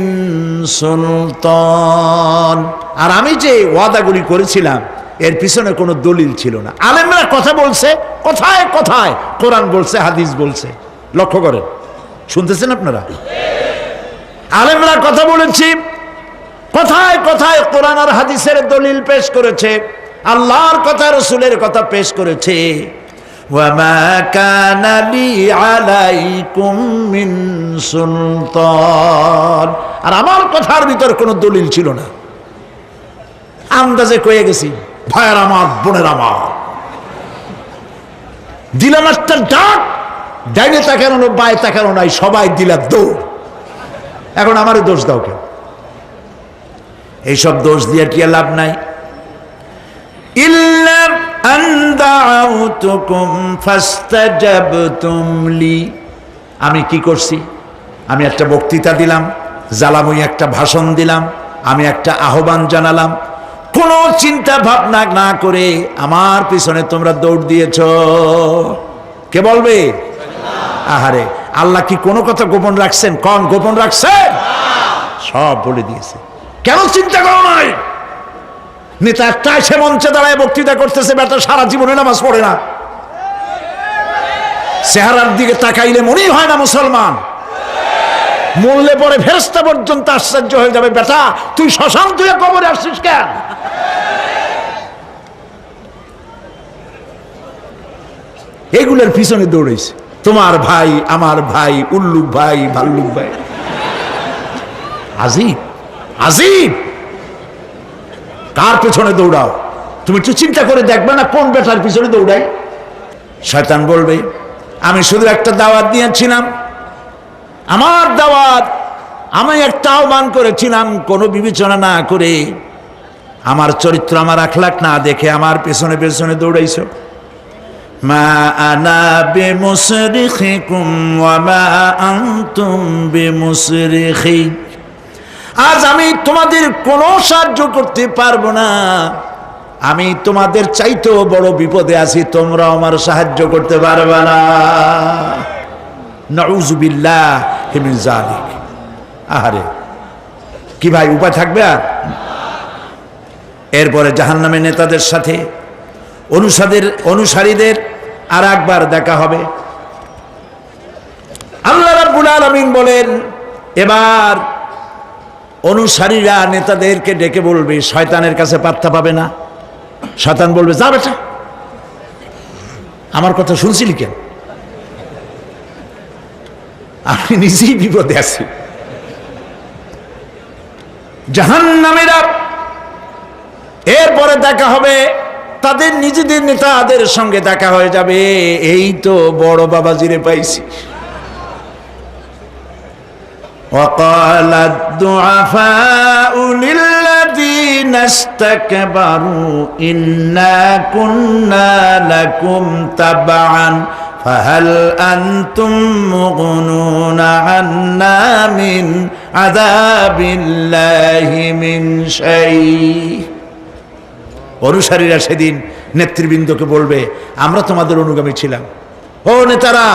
S1: সুলতান, আর আমি যে ওয়াদাগুলি করেছিলাম এর পিছনে কোনো দলিল ছিল না। আলেমরা কথা বলছে, কথায় কথায় কোরআন বলছে, হাদিস বলছে। লক্ষ্য করেন, শুনতেছেন আপনারা? আলেমরা কথা বলেছি, কথায় কথায় কোরআন আর হাদিসের দলিল পেশ করেছে, আল্লাহর কথা রসুলের কথা পেশ করেছে। ওয়ামা কানা লি আলাইকুম মিন সুলতান, আর আমার কথার ভিতর কোনো দলিল ছিল না। আন্দাজে কয়ে গেছি, ভাইয়ের আমার, বোনের আমার, দিলাম একটা ডাক, ডাইনে তাকানো বায়ে তাকানো নাই, সবাই দিলা দৌড়। এখন আমারে দোষ দাও কেন? এইসব দোষ দিয়ে কি লাভ নাই। ইল্লা আন দাউতুকুম ফাস্তাজাবতুম লি, আমি কি করছি? আমি একটা বক্তৃতা দিলাম, জ্বালাময়ী একটা ভাষণ দিলাম, আমি একটা আহ্বান জানালাম, কোনো চিন্তা ভাবনা না করে আমার পিছনে তোমরা দৌড় দিয়েছ। কে বলবে? আহারে, আল্লাহ কি কোনো কথা গোপন রাখছেন? কোন গোপন রাখছেন? সব বলে দিয়েছে। কেন চিন্তা করো নাই? নেতা একটা এসে মঞ্চে দাঁড়ায় বক্তৃতা করতেছে, বেটা সারা জীবনে নামাজ পড়ে না, চেহারার দিকে তাকাইলে মনেই হয় না মুসলমান, মরলে পরে ফেরেশতা পর্যন্ত আশ্চর্য হয়ে যাবে, বেটা তুই শ্মশান তুই কবরে আসছিস কেন? এগুলোর পিছনে দৌড়েছে তোমার ভাই, আমার ভাই, উল্লুক ভাই, ভাল্লুক ভাই। আজিব আজিব, কার পেছনে দৌড়াও? তুমি একটু চিন্তা করে দেখবে না কোন বেটার পিছনে দৌড়াই? শয়তান বলবে, আমি শুধু একটা দাওয়াত দিয়েছিলাম, আমার দাওয়াত, আমি একটা আহ্বান করেছিলাম, কোনো বিবেচনা না করে, আমার চরিত্র, আমার আখলাক না দেখে আমার পেছনে পেছনে দৌড়াইছো। মা আনা বিমুসরিখিকুম ওয়া মা আনতুম বিমুসরিখি, আজ আমি তোমাদের কোনো সাহায্য করতে পারবো না, আমি তোমাদের চাইতেও বড় বিপদে আছি, তোমরা আমার সাহায্য করতে পারবে না। নাউযুবিল্লাহি মিন যালিক। আহারে কি ভাই, উপায় থাকবে আর? এরপরে জাহান্নামের নেতাদের সাথে অনুসারীদের আর একবার দেখা হবে। আল্লাহ রাব্বুল আলামিন বলেন, এবার অনুসারীরা নেতাদেরকে ডেকে বলবে, শয়তানের কাছে পাত্তা পাবে না। শয়তান বলবে, যা বেটা, আমার কথা শুনছিলি কেন? আমি নিজেই বিপদে আছি। জাহান্নামীরা এরপরে দেখা হবে, তাদের নিজেদের নেতাদের সঙ্গে দেখা হয়ে যাবে, এই তো বড় বাবাজিরে পাইছি। وقال الضعفاء للذين استكبروا إنا كنا لكم تبعا فهل أنتم مغنون عنا من عذاب الله من شيء। অনুসারীরা সেদিন নেতৃবৃন্দকে বলবে, আমরা তোমাদের অনুগামী ছিলাম, ও নেতারা,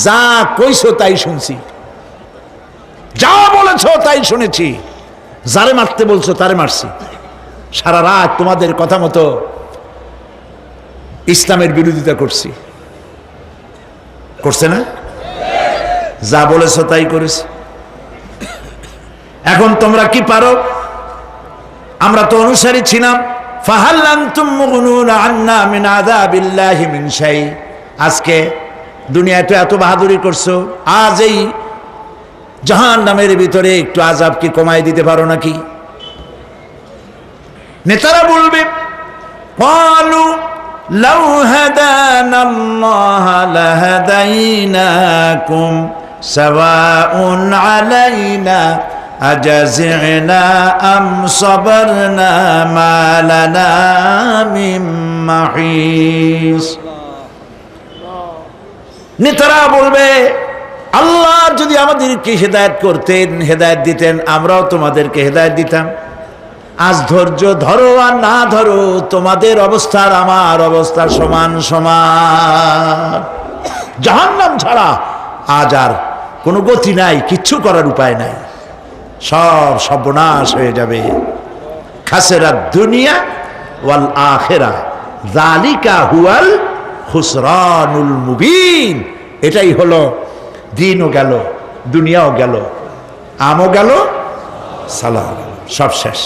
S1: যা কইছো তাই শুনছি, যা বলেছো তাই শুনেছি, যারে মারতে বলছো তারে মারছি, সারা রাত তোমাদের কথা মতো ইসলামের বিরোধিতা করছি। করছে না? যা বলেছো তাই করেছি। এখন তোমরা কি পারো? আমরা তো অনুসারী ছিলাম। ফাহাল আনতুম মুগনুনা আন্না মিন আযাবিল্লাহি মিন শাই। আজকে দুনিয়াতে এত বাহাদুরি করছো, আজ এই জাহান্নামের ভিতরে একটু আযাব কি কমাই দিতে পারো নাকি? নেতারা বলবে, ক্বালু লাউ হাদানাল্লাহু লাহাদাইনাকুম সাওয়াউন আলাইনা আজাযিনা আম সাবারনা মা লানা মিন মাহিস। নেতারা বলবে, আল্লাহ যদি আমাদেরকে হেদায়েত করতেন, হেদায়েত দিতেন, আমরাও তোমাদেরকে হেদায়েত দিতাম। আজ ধৈর্য ধরো আর না ধরো, তোমাদের অবস্থার আমার অবস্থার সমান সমান। জাহান্নাম ছাড়া আজ আর কোনো গতি নাই, কিচ্ছু করার উপায় নাই, সব সর্বনাশ হয়ে যাবে। খাসিরাত দুনিয়া ওয়াল আখিরা যালিকা হুয়াল খুসরানুল মুবিন। এটাই হলো, দিনও গেল, দুনিয়াও গেল, আমও গেল, সালাম, সব শেষ।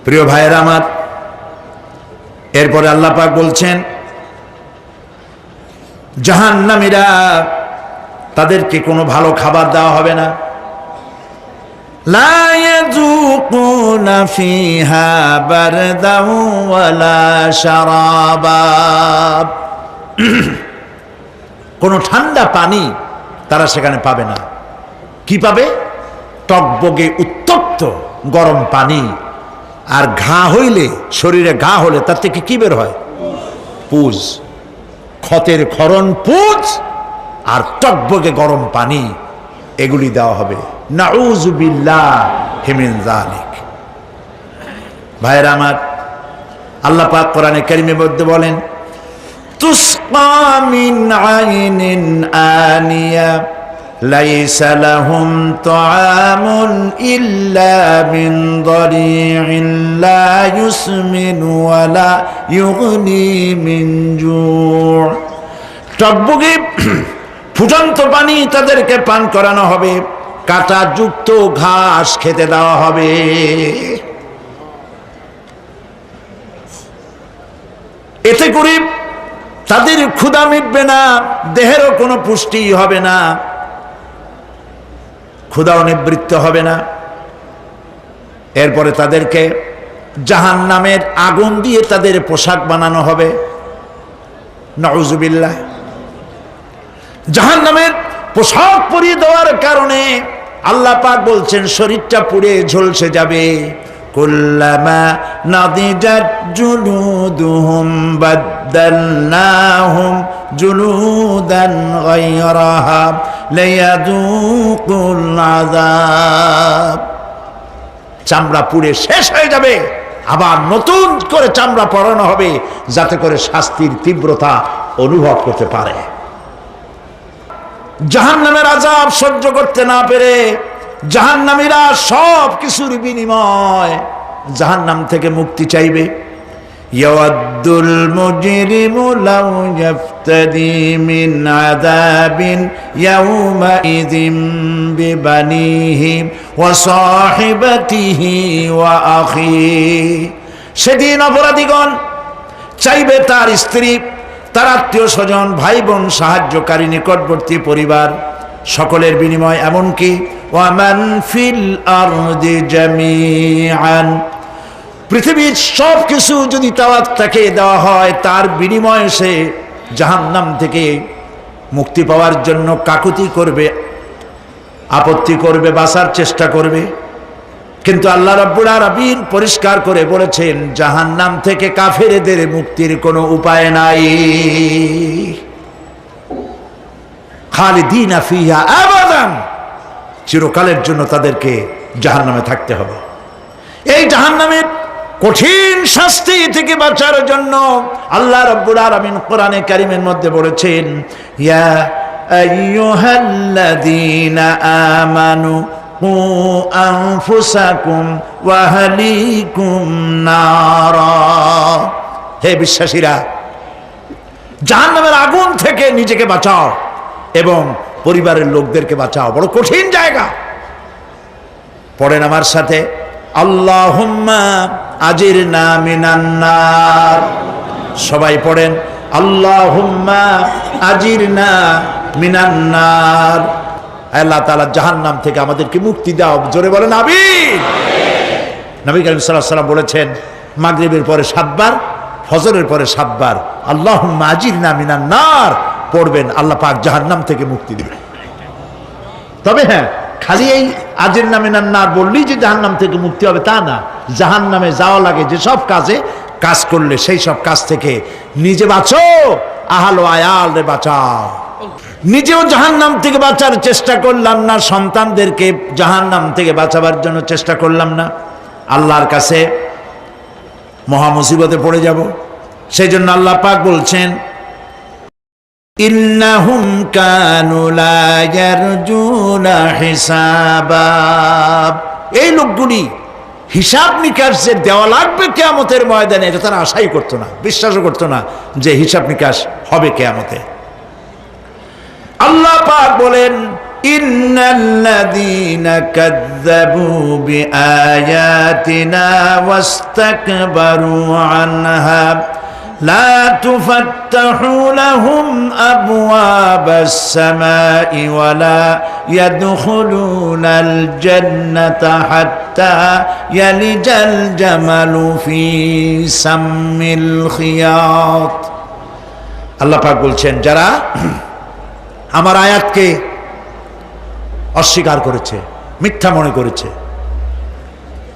S1: প্রিয় ভাইয়েরা আমার, এরপরে আল্লাহ পাক বলছেন, জাহান্নামীরা, তাদেরকে কোনো ভালো খাবার দেওয়া হবে না। লা ইয়াযুকুনা ফিহা বারদাও ওয়ালা শারাবা। কোনো ঠান্ডা পানি তারা সেখানে পাবে না। কি পাবে? টকবগে উত্তপ্ত গরম পানি। আর ঘা হইলে, শরীরে ঘা হলে তার থেকে কি বের হয়? পুজ, ক্ষতের ক্ষরণ পুজ আর টকবগে গরম পানি, এগুলি দেওয়া হবে। নাউযুবিল্লাহি মিন যালিক। ভাইরা আমার, আল্লাহ পাক কোরআনে কারীমের মধ্যে বলেন, তুসকা মিন আইনিন আনিয়া লাইসা লাহুম তুআমুন ইল্লা মিন দারি'in লা ইউসমিনু ওয়া লা ইউগনি মিন জু'। টকবগে ফুটন্ত পানি তাদেরকে পান করানো হবে, কাঁটা যুক্ত ঘাস খেতে দেওয়া হবে। এতে করে তাদের ক্ষুধা মিটবে না, দেহেরও কোনো পুষ্টি হবে না, ক্ষুধাও নিবৃত্ত হবে না। এরপরে তাদেরকে জাহান্নামের আগুন দিয়ে তাদের পোশাক বানানো হবে। নাউযুবিল্লাহ। জাহান্নামের পোশাক পরিয়ে দেওয়ার কারণে আল্লাহ পাক বলছেন, শরীরটা পুড়ে ঝলসে যাবে। কুল্লামা নাদিজাত জুলুদুহুম বাদদালনাহুম জুলুদান গায়রাহা লিয়াযুকুল আযাব। চামড়া পুড়ে শেষ হয়ে যাবে, আবার নতুন করে চামড়া পরানো হবে, যাতে করে শাস্তির তীব্রতা অনুভব করতে পারে। জাহান্নামের আযাব সহ্য করতে না পেরে জাহান্নামীরা সব কিছুর বিনিময় জাহান্নাম থেকে মুক্তি চাইবে। ইয়াওয়াদ্দুল মুজরিমু লাউ ইয়াফতাদি মিন আযাবিন ইয়াউমাইযিন বিবানিহি ওয়া সাহিবাতিহি ওয়া আখিহি। সেদিন অপরাধীগণ চাইবে তার স্ত্রী, তার আত্মীয় স্বজন, ভাই বোন, সাহায্যকারী, নিকটবর্তী পরিবার সকলের বিনিময়, এমনকি ওয়ামান ফিল আরদি জামিআন, পৃথিবীর সব কিছু যদি তাকে দেওয়া হয়, তার বিনিময়ে সে জাহান্নাম থেকে মুক্তি পাওয়ার জন্য কাকুতি করবে, আপত্তি করবে, বাঁচার চেষ্টা করবে। কিন্তু আল্লাহ রাব্বুল আলামিন পরিষ্কার করে বলেছেন, জাহান্নাম থেকে কাফেরদের মুক্তির কোনো উপায় নাই। খালিদিনা ফিহা আবাদান, চিরকালের জন্য তাদেরকে জাহান্নামে থাকতে হবে। এই জাহান্নামের কঠিন শাস্তি থেকে বাঁচার জন্য আল্লাহ রাব্বুল আলামিন কোরআনে কারীমের মধ্যে বলেছেন, ইয়া আইয়ুহাল্লাযীনা আমানু কু আনফুসাকুম ওয়া আহলিকুম নারা, হে বিশ্বাসীরা, জাহান্নামের আগুন থেকে নিজেকে বাঁচাও এবং পরিবারের লোকদেরকে বাঁচাও। বড় কঠিন জায়গা। পড়েন আমার সাথে, আল্লাহুম্মা আজিরনা মিনান নার। সবাই পড়েন, আল্লাহুম্মা আজিরনা মিনান নার। আল্লাহ তাআলা জাহান্নাম থেকে আমাদেরকে মুক্তি দাও। জোরে বলেন আমিন। নবী করিম সাল্লাল্লাহু আলাইহি ওয়াসাল্লাম বলেছেন, মাগরিবের পরে 7 বার, ফজরের পরে 7 বার আল্লাহুম্মা আজিরনা মিনান নার পড়বেন, আল্লাহ পাক জাহান্নাম থেকে মুক্তি দিবেন। তবে হ্যাঁ, খালি এই আজিরনা মিনান নার বললেই যে জাহান্নাম থেকে মুক্তি হবে তা না। জাহান্নামে যাওয়া লাগে যে সব কাজ করলে সেই সব কাজ থেকে নিজে বাঁচো, আহাল ও আয়াল রে বাঁচাও। নিজেও জাহান্নাম থেকে বাঁচার চেষ্টা করলাম না, সন্তানদেরকে জাহান্নাম থেকে বাঁচাবার জন্য চেষ্টা করলাম না, আল্লাহর কাছে মহা মুসিবতে পড়ে যাব। সেই জন্য আল্লাহ পাক বলছেন, ইন্নাহুম কানু লা ইয়ারজুনা হিসাবা, এই লোকগুলি হিসাব নিকাশ যে দেওয়া লাগবে কিয়ামতের ময়দানে, এটা তারা আশাই করতো না, বিশ্বাসও করতো না যে হিসাব নিকাশ হবে কিয়ামতে। আল্লাহ পাক বলেন, ইন্নাল্লাযীনা কাযযাবু বিআয়াতিনা ওয়াস্তাকবারু আনহা লা তুফাত্তাহু লাহুম আবওয়াবাস সামাই ওয়া লা ইয়াদখুলুনাল জান্নাতা হাত্তা ইয়ালিজাল জামালু ফি সাম্মিল খিয়াত। আল্লাহ পাক বলছেন, যারা আমার আয়াতকে অস্বীকার করেছে, মিথ্যা মনে করেছে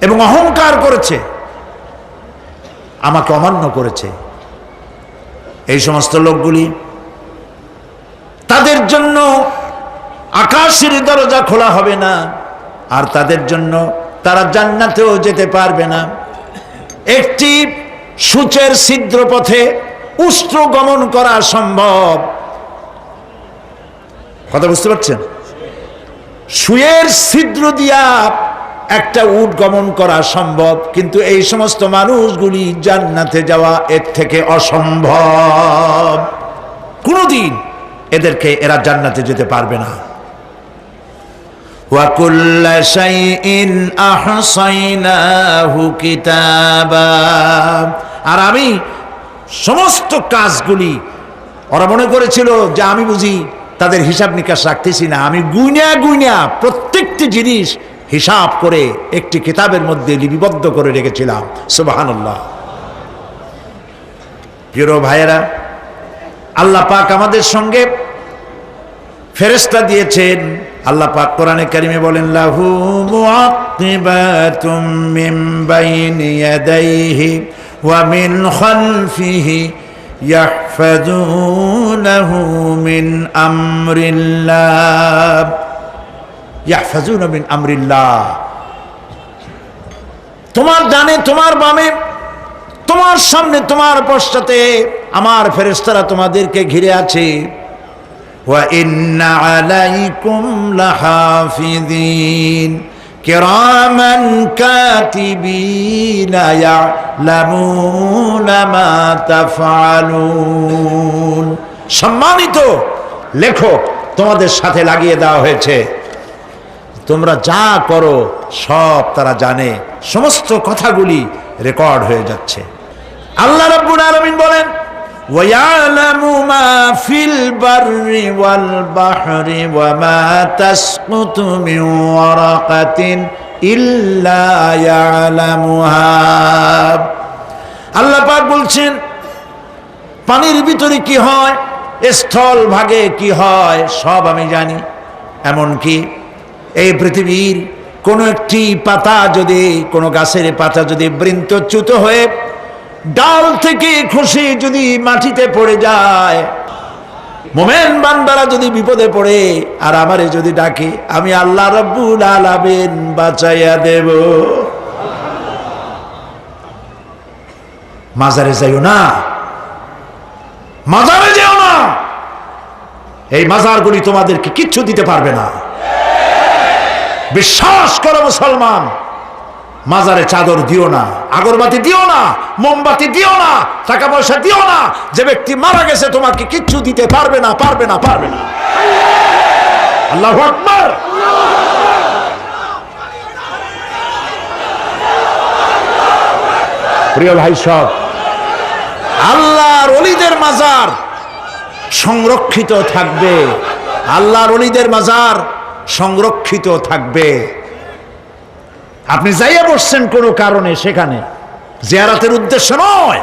S1: এবং অহংকার করেছে, আমাকে অমান্য করেছে, এই সমস্ত লোকগুলি, তাদের জন্য আকাশের দরজা খোলা হবে না, আর তাদের জন্য তারা জান্নাতেও যেতে পারবে না। একটি সূচের ছিদ্র পথে উষ্ট্র গমন করা সম্ভব। কথা বুঝতে পারছেন? সুয়ের ছিদ্র দিয়া একটা উট গমন করা সম্ভব, কিন্তু এই সমস্ত মানুষগুলি জান্নাতে যাওয়া এর থেকে অসম্ভব। কোনদিন এরা জান্নাতে যেতে পারবে না। ওয়া কুল্লা শাইইন আহসাইনাহু কিতাবা, আর আমি সমস্ত কাজগুলি, ওরা মনে করেছিল যে আমি বুঝি তাদের হিসাব নিকাশ রাখতেছি না, আমি গুইনা প্রত্যেকটি জিনিস হিসাব করে একটি কিতাবের মধ্যে লিপিবদ্ধ করে রেখেছিলাম। সুবহানাল্লাহ। প্রিয় ভাইয়েরা, আল্লাহ পাক আমাদের সঙ্গে ফেরেশতা দিয়েছেন। আল্লাহ পাক কোরআনে কারিমে বলেন, লাহু মুআক্কিবাতুম মিন বাইনি ইয়াদাইহি ওয়া মিন খালফিহি ইয়াহফাযুনাহু মিন আমরিল্লাহ। ইয়াহফাযুনা মিন আমরিল্লাহ, তোমার ডানে তোমার বামে, তোমার সামনে তোমার পশ্চাতে আমার ফেরেশতারা তোমাদেরকে ঘিরে আছে। ওয়া ইন্না আলাইকুম লাহাফিযিন কিরামান কাতিবিনা ইয়ালামুনা মা তাফআলুন। সম্মানিত লেখক তোমাদের সাথে লাগিয়ে দেওয়া হয়েছে, তোমরা যা করো সব তারা জানে, সমস্ত কথাগুলি রেকর্ড হয়ে যাচ্ছে। আল্লাহ রাব্বুল আলামিন বলেন ওয়ায়ালামু মা ফিল বাররি ওয়াল বাহরি ওয়া মা তাসকুতু মিন ওয়ারাকাতিন ইল্লা ইয়ালামুহা। আল্লাহ পাক বলছেন পানির ভিতরে কি হয়, স্থল ভাগে কি হয় সব আমি জানি। এমনকি এই পৃথিবীর কোনো একটি পাতা যদি, কোনো গাছের পাতা যদি বৃন্তচ্যুত হয়ে ডাল থেকে খসে যদি মাটিতে পড়ে যায়, মোমেন বান্দারা যদি বিপদে পড়ে আর আমারে যদি ডাকে, আমি আল্লাহ রাব্বুল আলামিন বাঁচাইয়া দেব। মাজারে যাইও না, মাজারে যেও না, এই মাজারগুলি তোমাদেরকে কিচ্ছু দিতে পারবে না। বিশ্বাস করো মুসলমান, মাজারে চাদর দিও না, আগরবাতি দিও না, মোমবাতি দিও না, টাকা পয়সা দিও না। যে ব্যক্তি মারা গেছে তোমাকে কিচ্ছু দিতে পারবে না, পারবে না, পারবে না। আল্লাহু আকবার। প্রিয় ভাই সব, আল্লাহর ওলিদের মাজার সংরক্ষিত থাকবে, আল্লাহর ওলিদের মাজার সংরক্ষিত থাকবে। আপনি যাইয়া বসছেন কোনো কারণে, সেখানে জিয়ারতের উদ্দেশ্য নয়,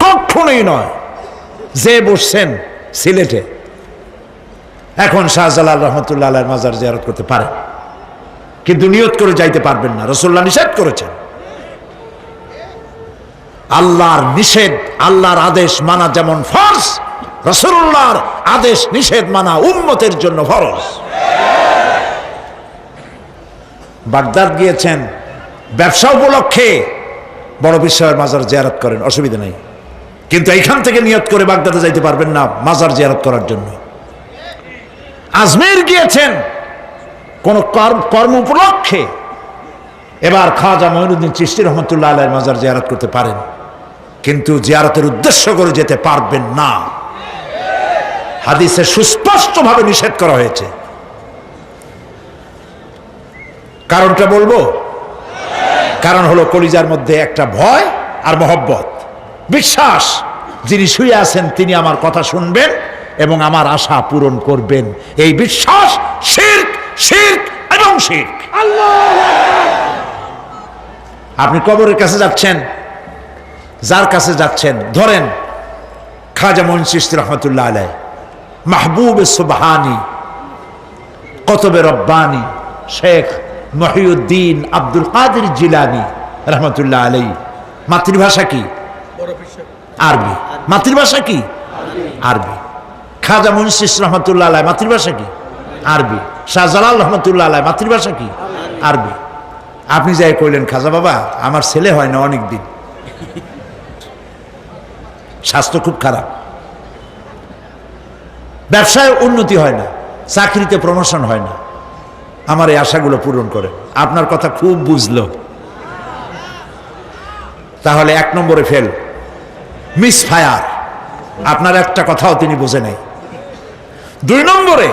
S1: কখনোই নয়। যে বসছেন সিলেটে, এখন শাহজালাল রহমতুল্লাহ আলাইহির মাজার জিয়ারত করতে পারেন, কিন্তু নিয়ত করে যাইতে পারবেন না, রাসূলুল্লাহ নিষেধ করেছেন। আল্লাহর নিষেধ, আল্লাহর আদেশ মানা যেমন ফরজ, রাসূলুল্লাহর আদেশ নিষেধ মানা উম্মতের জন্য ফরজ। বাগদাদ গিয়েছেন ব্যবসা উপলক্ষে, বড় বিশ্বের মাজার জিয়ারত করেন, অসুবিধা নেই, কিন্তু এইখান থেকে নিয়ত করে বাগদাদে যাইতে পারবেন না মাজার জিয়ারত করার জন্য। আজমের গিয়েছেন কোন কর্ম উপলক্ষে, এবার খাজা মঈনুদ্দিন চিশতি রহমতুল্লাহ আলাইহির মাজার জিয়ারত করতে পারেন, কিন্তু জিয়ারতের উদ্দেশ্য করে যেতে পারবেন না। হাদিসে সুস্পষ্টভাবে নিষেধ করা হয়েছে। কারণটা বলবো? কারণ হলো কলিজার মধ্যে একটা ভয় আর মহব্বত, বিশ্বাস যিনি শুয়ে আছেন তিনি আমার কথা শুনবেন এবং আমার আশা পূরণ করবেন, এই বিশ্বাস শিরক, শিরক এবং শিরক। আপনি কবরের কাছে যাচ্ছেন, যার কাছে যাচ্ছেন, ধরেন খাজা মঈন চিশতি রহমতুল্লাহ আলাইহি, মাহবুবে সুবহানি, কতবে রব্বানি, শেখ মহিউদ্দিন আব্দুল কাদের জিলানী রহমতুল্লাহ আলাইহি। মাতৃভাষা কি? আরবি। মাতৃভাষা কি? আরবি। খাজা মঈন চিশতি রহমতুল্লাহ আলাইহি মাতৃভাষা কি? আরবি। শাহজালাল রহমতুল্লাহ আলাইহি মাতৃভাষা কি? আরবি। আপনি যাই কইলেন, খাজা বাবা আমার ছেলে হয় না অনেক দিন, স্বাস্থ্য খুব খারাপ, ব্যবসায় উন্নতি হয় না, চাকরিতে প্রমোশন হয় না, আমার এই আশাগুলো পূরণ করেন। আপনার কথা খুব বুঝলো, তাহলে 1 নম্বরে ফেল, মিস ফায়ার, আপনার একটা কথাও তিনি বোঝে নাই। 2 নম্বরে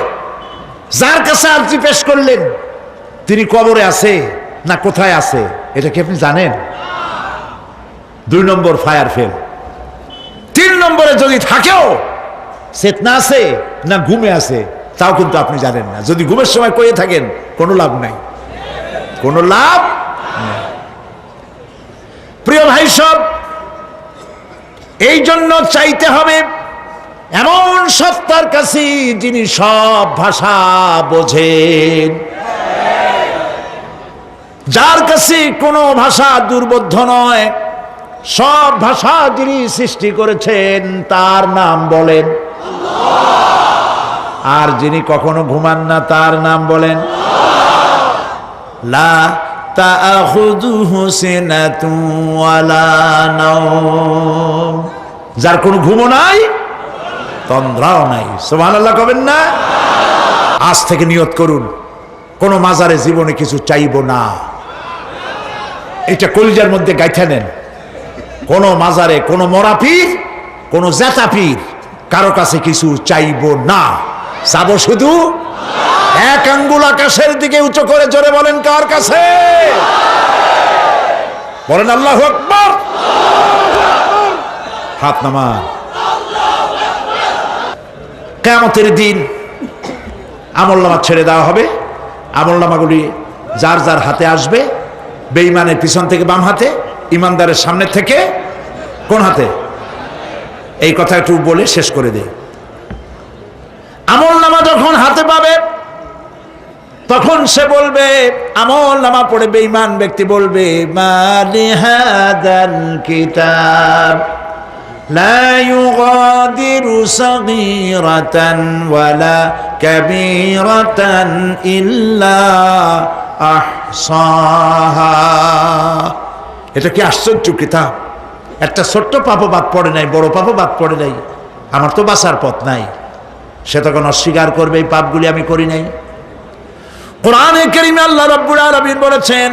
S1: যার কাছে আর্জি পেশ করলেন তিনি কবরে আছে না কোথায় আছে এটা কি আপনি জানেন? 2 নম্বর ফায়ার ফেল। 3 নম্বরে যদি থাকেও চেতনা আছে না ঘুমে আছে তাও কিন্তু আপনি জানেন না। যদি ঘুমের সময় কয়ে থাকেন কোনো লাভ নাই, কোনো লাভ নাই। প্রিয় ভাই সব, এই জন্য চাইতে হবে এমন সত্তার কাছে যিনি সব ভাষা বোঝেন, যার কাছে কোনো ভাষা দুর্বোধ্য নয়, সব ভাষা যিনি সৃষ্টি করেছেন তার নাম বলেন, আর যিনি কখনো ঘুমান না তার নাম বলেন লা তাআখুযুহু সিনাতুন ওয়ালা নাওম, যার কোনো ঘুমও নাই তন্দ্রাও নাই। সুবহানাল্লাহ কবেন না? আজ থেকে নিয়ত করুন, কোন মাজারে জীবনে কিছু চাইবো না। এটা কলিজার মধ্যে গাইথা নেন। কোন মাজারে, কোন মরা পীর, কোন জেতা পীর, কারো কাছে কিছু চাইবো না, চাবো শুধু এক আঙ্গুল আকাশের দিকে উঁচু করে জোরে বলেন, কার কাছে? বলেন আল্লাহু আকবার। হাত নামা। কিয়ামতের দিন আমলনামা ছেড়ে দেওয়া হবে। আমলনামাগুলি যার যার হাতে আসবে, বেঈমানের পিছন থেকে বাম হাতে, ইমানদারের সামনে থেকে কোন হাতে? এই কথা একটু বলে শেষ করে দেই। আমলনামা যখন হাতে পাবে তখন সে বলবে, আমলনামা পড়ে বেঈমান ব্যক্তি বলবে, মালি হাদাল কিতাব লা ইউগাদিরু সাগীরাতান ওয়ালা কাবীরাতান ইল্লা আহসাহা। এটা কি আশ্চর্য কিতাব! একটা ছোট্ট পাপও বাদ পড়ে নাই, বড় পাপও বাদ পড়ে নাই। আমার তো বাঁচার পথ নাই। সে তখন অস্বীকার করবে, এই পাপগুলি আমি করি নাই। কোরআনে কারীমে আল্লাহ রাব্বুল আলামিন বলেছেন,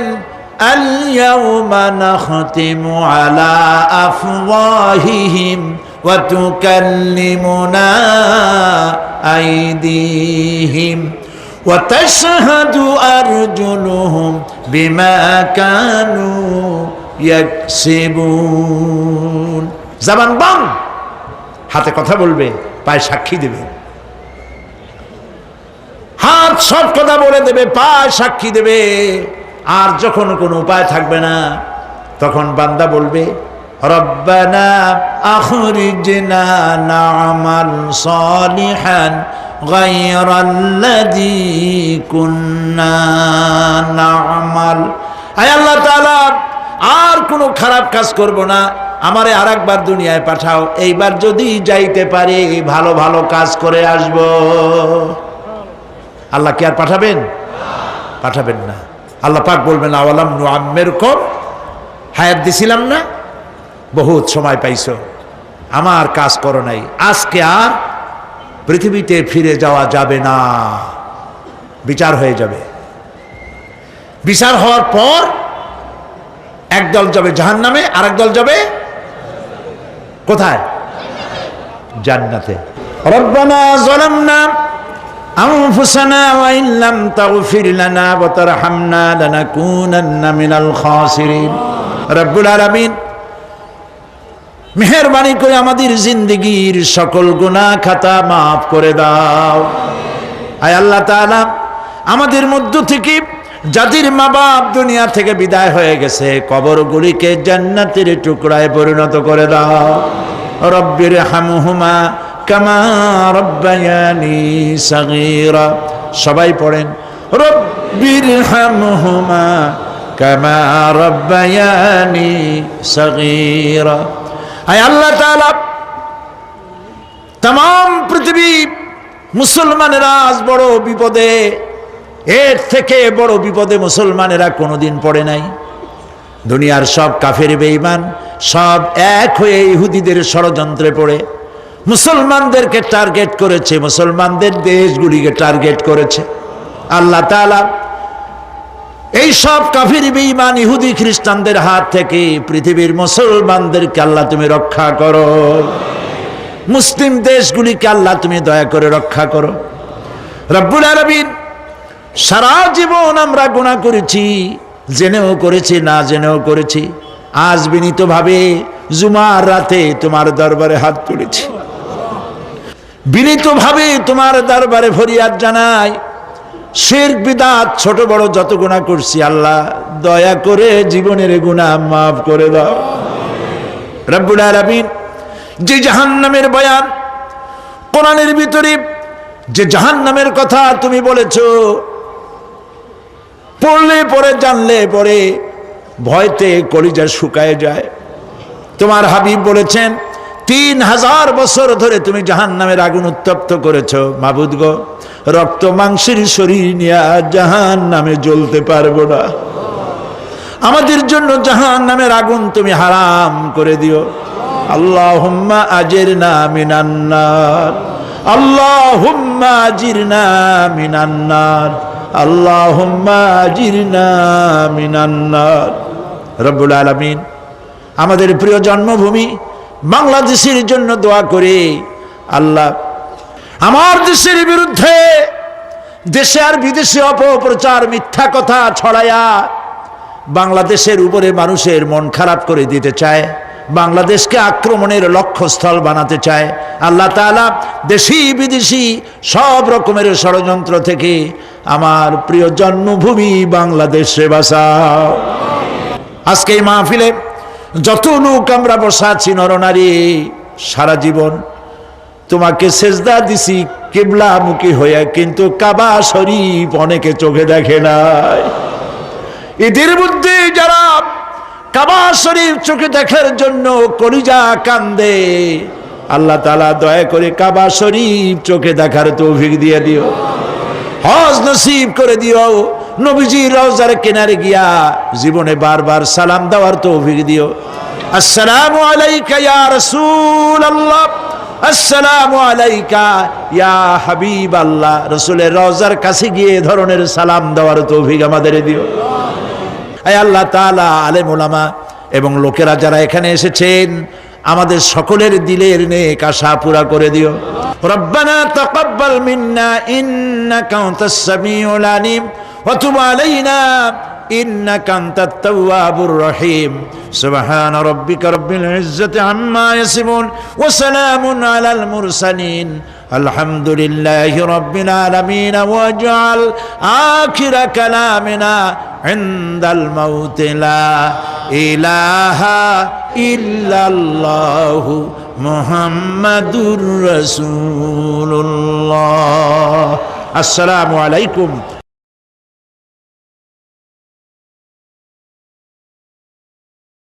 S1: আল ইয়াউমা নাখতিমু আলা আফওয়াহিহিম ওয়া তুকাল্লিমুনা আইদিহিম ওয়া তাশহাদু আরজুলুহুম বিমা কানু ইয়াকসিবুন। জবান বন্ধ, হাতে কথা বলবে, পায়ে সাক্ষী দেবে। হাত সব কথা বলে দেবে, পায়ে সাক্ষী দেবে। আর যখন কোনো উপায় থাকবে না, তখন বান্দা বলবে, রব্বানা আখরিজনা না'মাল সালিহান গায়রাল্লাযী কুন্না না'মাল। আয় আল্লাহ তাআলা, আর কোনো খারাপ কাজ করব না, আমারে আরেকবার দুনিয়ায় পাঠাও। এইবার যদি যাইতে পারি ভালো ভালো কাজ করে আসব। আল্লাহ কি আর পাঠাবেন? পাঠাবেন না। আল্লাহ পাক বলবেন, আওয়ালাম নুআম্মিরকুম, হায়াত দিছিলাম না, বহুত সময় পাইছো, আমার কাজ করো নাই, আজকে আর পৃথিবীতে ফিরে যাওয়া যাবে না। বিচার হয়ে যাবে। বিচার হওয়ার পর একদল যাবে জাহান্নামে, আর একদল যাবে কোথায়? জান্নাতে। রব্বানা যালামনা আনফুসানা ওয়া ইন লাম তাগফির লানা ওয়া তারহামনা লানাকুনান্না মিনাল খাসিরিন। রব্বুল আলামিন মেহেরবানি করে আমাদের জিন্দেগীর সকল গুনাহ খাতা মাফ করে দাও। আয় আল্লাহ তাআলা, আমাদের মধ্য থেকে যাদের মা বাপ দুনিয়া থেকে বিদায় হয়ে গেছে, কবরগুলিকে জান্নাতের টুকরায় পরিণত করে দাও। রব্বির হামহুমা কামা রব্বায়ানি সাগীরা। সবাই পড়েন, রব্বির হামহুমা কামা রব্বায়ানি সাগীরা। আয় আল্লাহ তাআলা, तमाम পৃথিবী মুসলমানেরা আজ বড় বিপদে, এর থেকে বড় বিপদে মুসলমানেরা কোনোদিন পড়ে নাই। দুনিয়ার সব কাফের বেঈমান সব এক হয়ে ইহুদিদের ষড়যন্ত্রে পড়ে মুসলমানদেরকে টার্গেট করেছে, মুসলমানদের দেশগুলিকে টার্গেট করেছে। আল্লাহ তাআলা এই সব কাফির বেঈমান ইহুদি খ্রিস্টানদের হাত থেকে পৃথিবীর মুসলমানদেরকে আল্লাহ তুমি রক্ষা করো। মুসলিম দেশগুলিকে আল্লাহ তুমি দয়া করে রক্ষা করো। রব্বুল আলামিন, সারা জীবন আমরা গুনাহ করেছি, জেনেও করেছি, না জেনেও করেছি। আজ বিনীতভাবে জুমার রাতে তোমার দরবারে হাত তুলেছি, বিনীতভাবে তোমার দরবারে ফরিয়াদ জানাই। শিরক বিদআত ছোট বড় যত গুনাহ করছি, আল্লাহ দয়া করে জীবনের গুনাহ মাফ করে দাও। রব্বুল আলামিন, যে জাহান্নামের বয়ান কোরআনের ভিতরে, যে জাহান্নামের কথা তুমি বলেছো, পড়লে পরে জানলে পরে ভয়তে কলিজা শুকায় যায়। তোমার হাবিব বলেছেন 3000 বছর ধরে তুমি জাহান্নামের আগুন উত্তপ্ত করেছো। মাবুদ গো, রক্ত মাংসের শরীর নিয়ে জাহান্নামে জ্বলতে পারবো না। আমাদের জন্য জাহান্নামের আগুন তুমি হারাম করে দিও। আল্লাহুম্মা আজিরনা মিনান নার, আল্লাহুম্মা আজিরনা মিনান নার, আল্লাহুম্মা আজিরনা মিনান নার। রব্বুল আলামিন আমাদের প্রিয় জন্মভূমি বাংলাদেশের জন্য দোয়া করে, আল্লাহ আমার দেশের বিরুদ্ধে দেশে আর বিদেশে অপপ্রচার মিথ্যা কথা ছড়ায়া বাংলাদেশের উপরে মানুষের মন খারাপ করে দিতে চায়, বাংলাদেশকে আক্রমণের লক্ষ্যস্থল বানাতে চায়। আল্লাহ তাআলা দেশি বিদেশি সব রকমের ষড়যন্ত্র থেকে আমার প্রিয় জন্মভূমি বাংলাদেশে বাঁচাও। আজকে এই মাহফিলে যত লোক আমরা বসা আছি নরনারী, সারা জীবন তোমাকে সেজদা দিছি কিবলামুখী হয়ে, কিন্তু কাবা শরীফ অনেকে চোখে দেখে নাই। এদের মধ্যে যারা কাবা শরীফ চোখে দেখার জন্য কলিজা কান্দে, আল্লাহ তাআলা দয়া করে কাবা শরীফ চোখে দেখার তৌফিক দিয়ে দিও, হজ নসিব করে দিও, নবীজির রওজার কিনারে গিয়া জীবনে বারবার সালাম দেওয়ার তৌফিক দিও। আসসালামু আলাইকা ইয়া রাসূলুল্লাহ, আসসালামু আলাইকা ইয়া হাবিবাল্লাহ। রাসূলের রওজার কাছে গিয়ে ধরনের সালাম দেওয়ার তৌফিক আমাদের দিও। আয় আল্লাহ তাআলা, আলেম ওলামা এবং লোকেরা যারা এখানে এসেছেন আমাদের সকলের দিলের নেক আশা পুরা করে দিও। রব্বানা তাকাব্বাল মিন্না ইন্নাকা আনতাস সামিউল আলিম ওয়া তুব আলাইনা ইন্নাকা আনতাত তাওয়াবুর রহিম। সুবহান রাব্বিকা রাব্বিল ইজ্জাতি আম্মা ইয়াসিফুন ওয়া সালামুন আলাল মুরসালিন আলহামদুলিল্লাহি রাব্বিল আলামিন। ওয়াজআল আখিরা কালামিনা ইনদাল মাউত লা ইলাহা ইল্লাল্লাহু মুহাম্মাদুর রাসূলুল্লাহ। আসসালামু আলাইকুম